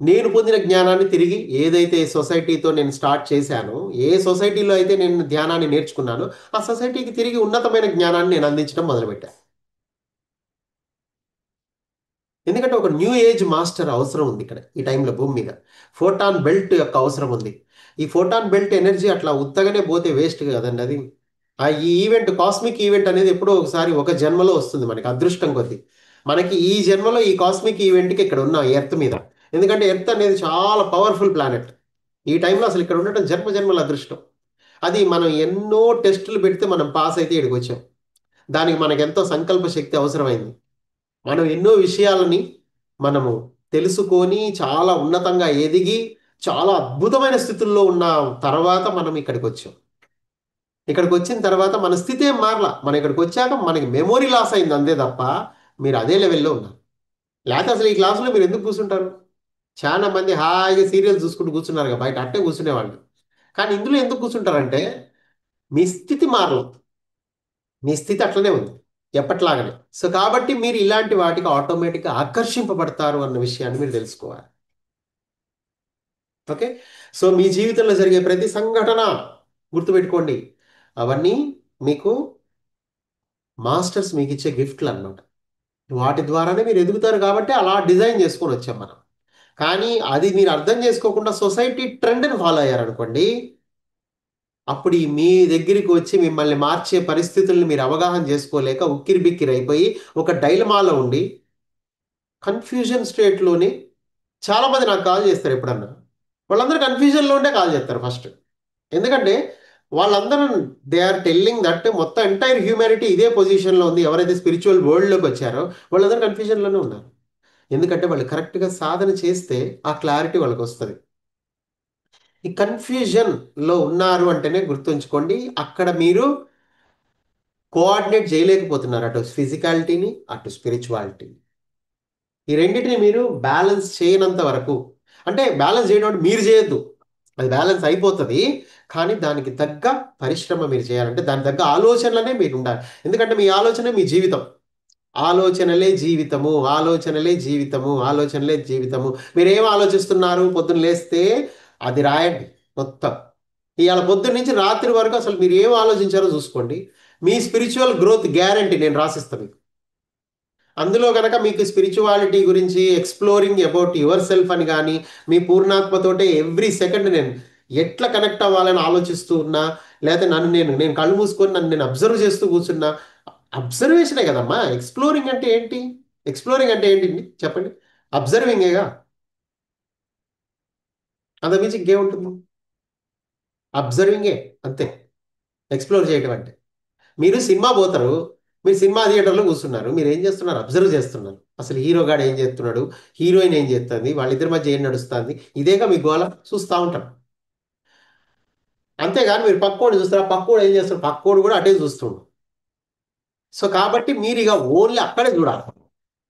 నేను పొందిన జ్ఞానాన్ని తిరిగి ఏదైతే సొసైటీతో నేను స్టార్ట్ చేశానో, ఏ సొసైటీలో అయితే నేను ధ్యానాన్ని నేర్చుకున్నానో, ఆ సొసైటీకి తిరిగి ఉన్నతమైన జ్ఞానాన్ని నేను అందించడం మొదలుపెట్టా. ఎందుకంటే ఒక న్యూ ఏజ్ మాస్టర్ అవసరం ఉంది ఇక్కడ ఈ టైంలో భూమి మీద. ఫోటాన్ బెల్ట్ యొక్క అవసరం ఉంది. ఈ ఫోటాన్ బెల్ట్ ఎనర్జీ అట్లా ఉత్తగానే పోతే వేస్ట్ కదండి అది. ఈ ఈవెంట్ కాస్మిక్ ఈవెంట్ అనేది ఎప్పుడో ఒకసారి ఒక జన్మలో వస్తుంది మనకి అదృష్టం కొద్దీ. మనకి ఈ జన్మలో ఈ కాస్మిక్ ఈవెంట్కి ఇక్కడ ఉన్న ఎర్త్ మీద. ఎందుకంటే ఎర్త్ అనేది చాలా పవర్ఫుల్ ప్లానెట్. ఈ టైంలో అసలు ఇక్కడ ఉండటం జన్మ జన్మల అదృష్టం. అది మనం ఎన్నో టెస్టులు పెడితే మనం పాస్ అయితే ఇక్కడికి వచ్చాం. దానికి మనకు ఎంతో సంకల్ప శక్తి అవసరమైంది. మనం ఎన్నో విషయాలని మనము తెలుసుకొని చాలా ఉన్నతంగా ఎదిగి చాలా అద్భుతమైన స్థితుల్లో ఉన్న తర్వాత మనం ఇక్కడికి వచ్చాం. ఇక్కడికి వచ్చిన తర్వాత మన స్థితి ఏం మారలా. మనం ఇక్కడికి వచ్చాక మనకి మెమొరీ లాస్ అయింది అంతే తప్ప మీరు అదే లెవెల్లో ఉన్నారు. లేకపోతే అసలు ఈ క్లాసులో మీరు ఎందుకు కూర్చుంటారు? చాలా మంది హాయిగా సీరియల్స్ చూసుకుంటూ కూర్చున్నారు బయట అట్టే కూర్చునేవాళ్ళు. కానీ ఇందులో ఎందుకు కూర్చుంటారంటే మీ స్థితి మారలేదు. మీ స్థితి అట్లనే ఉంది. ఎప్పట్లాగానే. సో, కాబట్టి మీరు ఇలాంటి వాటికి ఆటోమేటిక్‌గా ఆకర్షింపబడతారు అన్న విషయాన్ని మీరు తెలుసుకోవాలి. ఓకే. సో, మీ జీవితంలో జరిగే ప్రతి సంఘటన గుర్తుపెట్టుకోండి. అవన్నీ మీకు మాస్టర్స్ మీకిచ్చే గిఫ్ట్‌లన్నమాట. వాటి ద్వారానే మీరు ఎదుగుతారు కాబట్టి అలా డిజైన్ చేసుకొనొచ్చాం మనం. కానీ అది మీరు అర్థం చేసుకోకుండా సొసైటీ ట్రెండ్‌ని ఫాలో అయ్యారనుకోండి, అప్పుడు మీ దగ్గరికి వచ్చి మిమ్మల్ని మార్చే పరిస్థితుల్ని మీరు అవగాహన చేసుకోలేక ఉక్కిరిబిక్కిరైపోయి ఒక డైలమాలో ఉండి కన్‌ఫ్యూజన్ స్టేట్‌లోని చాలామంది నాకు కాల్ చేస్తారు ఎప్పుడన్నా. వాళ్ళందరూ కన్‌ఫ్యూజన్‌లో ఉండే కాల్ చేస్తారు ఫస్ట్. ఎందుకంటే వాళ్ళందరూ దే ఆర్ టెల్లింగ్ దట్ మొత్తం ఎంటైర్ హ్యూమానిటీ ఇదే పొజిషన్‌లో ఉంది. ఎవరైతే స్పిరిచ్యువల్ వరల్డ్‌లోకొచ్చారో వాళ్ళందరూ కన్‌ఫ్యూజన్‌లోనే ఉన్నారు. ఎందుకంటే వాళ్ళు కరెక్ట్‌గా సాధన చేస్తే ఆ క్లారిటీ వాళ్ళకొస్తది. ఈ కన్‌ఫ్యూజన్‌లో ఉన్నారు అంటేనే గుర్తుంచుకోండి అక్కడ మీరు కోఆర్డినేట్ చేయలేకపోతున్నారు. అటు ఫిజికాలిటీని, అటు స్పిరిచ్యువాలిటీని. ఈ రెండిటిని మీరు బ్యాలెన్స్ చేయనంత వరకు అంటే బ్యాలెన్స్ చేయడం అంటే మీరు చేయొద్దు, అది బ్యాలెన్స్ అయిపోతుంది. కానీ దానికి తగ్గ పరిశ్రమ మీరు చేయాలంటే దానికి తగ్గ ఆలోచనలనే మీరు ఉండాలి. ఎందుకంటే మీ ఆలోచనే మీ జీవితం. ఆలోచనలే జీవితము, ఆలోచనలే జీవితము, ఆలోచనలే జీవితము. మీరేం ఆలోచిస్తున్నారు పొద్దున్న లేస్తే అది రాయండి మొత్తం. ఇవాళ పొద్దున్న నుంచి రాత్రి వరకు అసలు మీరు ఏం ఆలోచించారో చూసుకోండి. మీ స్పిరిచువల్ గ్రోత్ గ్యారంటీ నేను రాసిస్తాను మీకు. అందులో కనుక మీకు స్పిరిచువాలిటీ గురించి ఎక్స్ప్లోరింగ్ అబౌట్ యువర్ సెల్ఫ్ అని కానీ, మీ పూర్ణాత్మతోటే ఎవ్రీ సెకండ్ నేను ఎట్లా కనెక్ట్ అవ్వాలని ఆలోచిస్తూ ఉన్నా, లేకపోతే నేను కళ్ళు మూసుకొని నన్ను నేను అబ్జర్వ్ చేస్తూ కూర్చున్నా. అబ్జర్వేషనే కదమ్మా ఎక్స్ప్లోరింగ్ అంటే ఏంటి? ఎక్స్ప్లోరింగ్ అంటే ఏంటి చెప్పండి? అబ్జర్వింగేగా. అంతకుమించి ఇంకేముంటుంది? అబ్జర్వింగే, అంతే. ఎక్స్ప్లోర్ చేయటం అంటే మీరు సినిమా పోతారు, మీరు సినిమా థియేటర్లో కూర్చున్నారు, మీరు ఏం చేస్తున్నారు? అబ్జర్వ్ చేస్తున్నారు. అసలు హీరో గాడు ఏం చేస్తున్నాడు, హీరోయిన్ ఏం చేస్తుంది, వాళ్ళిద్దరి మధ్య ఏం నడుస్తుంది, ఇదేగా మీ గోల. చూస్తూ ఉంటాం. అంతేగాని మీరు పక్కోడు చూస్తారా, పక్కోడు ఏం చేస్తాడు, పక్కోడు కూడా అటే చూస్తుండు. సో కాబట్టి మీరు ఇక ఓన్లీ అక్కడే చూడాలి.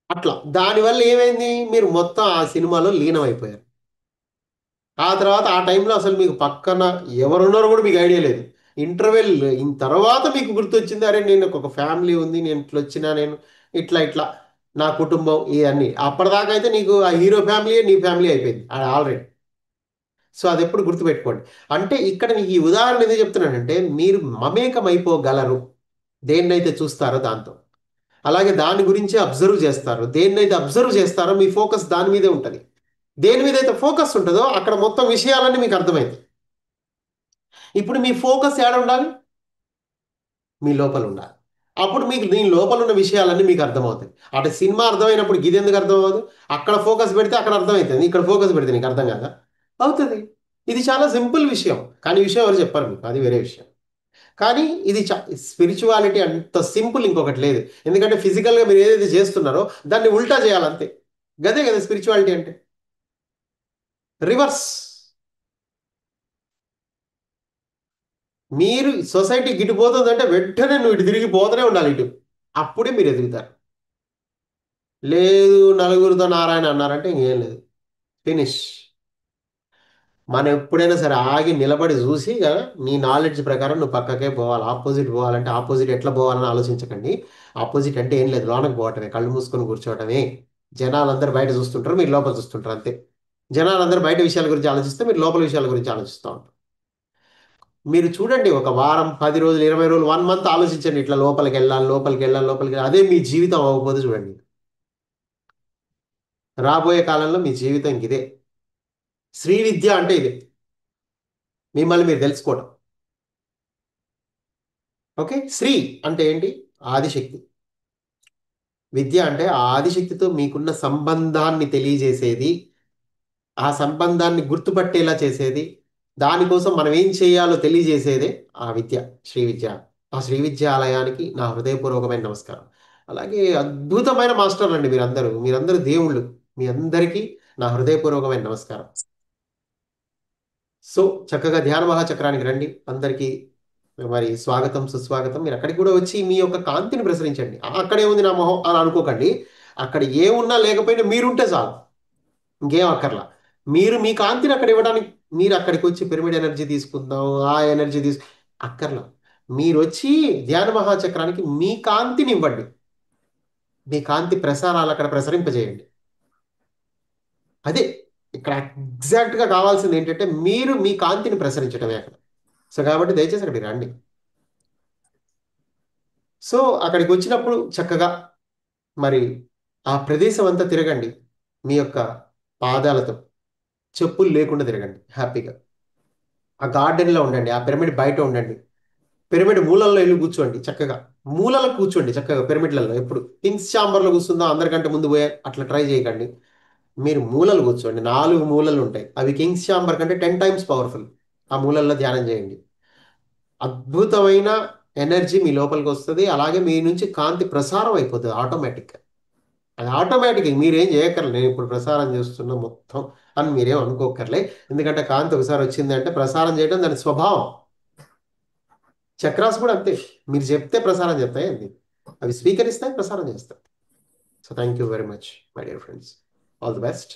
అట్లా దానివల్ల ఏమైంది, మీరు మొత్తం ఆ సినిమాలో లీనమైపోయారు. ఆ తర్వాత ఆ టైంలో అసలు మీకు పక్కన ఎవరున్నారో కూడా మీకు ఐడియా లేదు. ఇంటర్వెల్ తర్వాత మీకు గుర్తొచ్చింది, అరే నేను ఒక ఫ్యామిలీ ఉంది, నేను ఇట్లా వచ్చినా, నేను ఇట్లా ఇట్లా నా కుటుంబం ఇవన్నీ. అప్పటిదాకా అయితే నీకు ఆ హీరో ఫ్యామిలీ నీ ఫ్యామిలీ అయిపోయింది ఆల్రెడీ. సో అది ఎప్పుడు గుర్తుపెట్టుకోండి. అంటే ఇక్కడ మీకు ఈ ఉదాహరణ ఎందుకు చెప్తున్నానంటే మీరు మమేకం అయిపోగలరు దేన్నైతే చూస్తారో దాంతో. అలాగే దాని గురించి అబ్జర్వ్ చేస్తారు, దేన్నైతే అబ్జర్వ్ చేస్తారో మీ ఫోకస్ దాని మీదే ఉంటుంది. దేని మీద అయితే ఫోకస్ ఉంటుందో అక్కడ మొత్తం విషయాలన్నీ మీకు అర్థమైంది. ఇప్పుడు మీ ఫోకస్ ఏడ ఉండాలి? మీ లోపల ఉండాలి. అప్పుడు మీకు దీని లోపల ఉన్న విషయాలన్నీ మీకు అర్థమవుతాయి. అటు సినిమా అర్థమైనప్పుడు ఇది ఎందుకు అర్థం అవ్వదు? అక్కడ ఫోకస్ పెడితే అక్కడ అర్థమవుతుంది, ఇక్కడ ఫోకస్ పెడితే నీకు అర్థం కాదా? అవుతుంది. ఇది చాలా సింపుల్ విషయం, కానీ ఈ విషయం ఎవరు చెప్పారు మీకు, అది వేరే విషయం. కానీ ఇది స్పిరిచువాలిటీ అంత సింపుల్ ఇంకొకటి లేదు. ఎందుకంటే ఫిజికల్గా మీరు ఏదైతే చేస్తున్నారో దాన్ని ఉల్టా చేయాలంతే. గదే కదా స్పిరిచువాలిటీ అంటే. రివర్స్. మీరు సొసైటీ ఇటు పోతుందంటే వెంటనే నువ్వు ఇటు తిరిగి పోతూనే ఉండాలి ఇటు. అప్పుడే మీరు ఎదుగుతారు. లేదు నలుగురితో నారాయణ అన్నారంటే ఇంకేం లేదు, ఫినిష్. మనం ఎప్పుడైనా సరే ఆగి నిలబడి చూసి కదా నీ నాలెడ్జ్ ప్రకారం నువ్వు పక్కకే పోవాలి. ఆపోజిట్ పోవాలంటే ఆపోజిట్ ఎట్లా పోవాలని ఆలోచించకండి. ఆపోజిట్ అంటే ఏం లేదు, లోనకు పోవటమే, కళ్ళు మూసుకొని కూర్చోవటమే. జనాలందరూ బయట చూస్తుంటారు, మీరు లోపల చూస్తుంటారు అంతే. జనాలందరూ బయట విషయాల గురించి ఆలోచిస్తే మీరు లోపల విషయాల గురించి ఆలోచిస్తూ ఉంటారు. మీరు చూడండి, ఒక వారం, 10 రోజులు, 20 రోజులు, 1 మంత్ ఆలోచించండి, ఇట్లా లోపలికి వెళ్ళాలి, లోపలికి వెళ్ళాలి, లోపలికి వెళ్ళాలి. అదే మీ జీవితం అవ్వకపోతే చూడండి, రాబోయే కాలంలో మీ జీవితం ఇదే. శ్రీ విద్య అంటే ఇదే, మిమ్మల్ని మీరు తెలుసుకోవటం. ఓకే. శ్రీ అంటే ఏంటి? ఆదిశక్తి. విద్య అంటే ఆ ఆదిశక్తితో మీకున్న సంబంధాన్ని తెలియజేసేది, ఆ సంబంధాన్ని గుర్తుపట్టేలా చేసేది, దానికోసం మనం ఏం చేయాలో తెలియజేసేదే ఆ విద్య, శ్రీ విద్య. ఆ శ్రీ విద్యాలయానికి నా హృదయపూర్వకమైన నమస్కారం. అలాగే అద్భుతమైన మాస్టర్లు అండి మీరందరూ దేవుళ్ళు. మీ అందరికీ నా హృదయపూర్వకమైన నమస్కారం. సో చక్కగా ధ్యాన మహాచక్రానికి రండి అందరికీ. మరి స్వాగతం సుస్వాగతం. మీరు అక్కడికి కూడా వచ్చి మీ యొక్క కాంతిని ప్రసరించండి. అక్కడే ఉంది నా మొహం అని అనుకోకండి. అక్కడ ఏమున్నా లేకపోయినా మీరుంటే చాలు, ఇంకేం అక్కర్లా. మీరు మీ కాంతిని అక్కడ ఇవ్వడానికి, మీరు అక్కడికి వచ్చి పిరమిడ్ ఎనర్జీ తీసుకుందాం, ఆ ఎనర్జీ అక్కర్లా. మీరు వచ్చి ధ్యాన మహాచక్రానికి మీ కాంతిని ఇవ్వండి. మీ కాంతి ప్రసారాలు అక్కడ ప్రసరింపజేయండి. అదే ఇక్కడ ఎగ్జాక్ట్గా కావాల్సింది ఏంటంటే మీరు మీ కాంతిని ప్రసరించడమే అక్కడ. సో కాబట్టి దయచేసి అక్కడికి రండి. సో అక్కడికి వచ్చినప్పుడు చక్కగా మరి ఆ ప్రదేశం అంతా తిరగండి. మీ యొక్క పాదాలతో చెప్పులు లేకుండా తిరగండి హ్యాపీగా. ఆ గార్డెన్లో ఉండండి, ఆ పిరమిడ్ బయట ఉండండి. పిరమిడ్ మూలల్లో వెళ్ళి కూర్చోండి చక్కగా. మూలలో కూర్చోండి చక్కగా పిరమిడ్లలో. ఎప్పుడు కింగ్స్ ఛాంబర్లో కూర్చుందాం అందరికంటే ముందు పోయే అట్లా ట్రై చేయకండి. మీరు మూలలు కూర్చోండి, 4 మూలలు ఉంటాయి, అవి కింగ్స్ ఛాంబర్ కంటే 10 టైమ్స్ పవర్ఫుల్. ఆ మూలల్లో ధ్యానం చేయండి. అద్భుతమైన ఎనర్జీ మీ లోపలికి వస్తుంది. అలాగే మీ నుంచి కాంతి ప్రసారం అయిపోతుంది ఆటోమేటిక్గా. అది ఆటోమేటిక్, మీరేం చేయక్కర్లేదు. నేను ఇప్పుడు ప్రసారం చేస్తున్నా మొత్తం అని మీరేం అనుకోకర్లే. ఎందుకంటే కాంతి ఒకసారి వచ్చింది అంటే ప్రసారం చేయడం దాని స్వభావం. చక్రాస్ కూడా అంతే, మీరు చెప్తే ప్రసారం చేస్తాయి, అండి అవి స్వీకరిస్తాయి, ప్రసారం చేస్తాయి. So thank you very much my dear friends. All the best.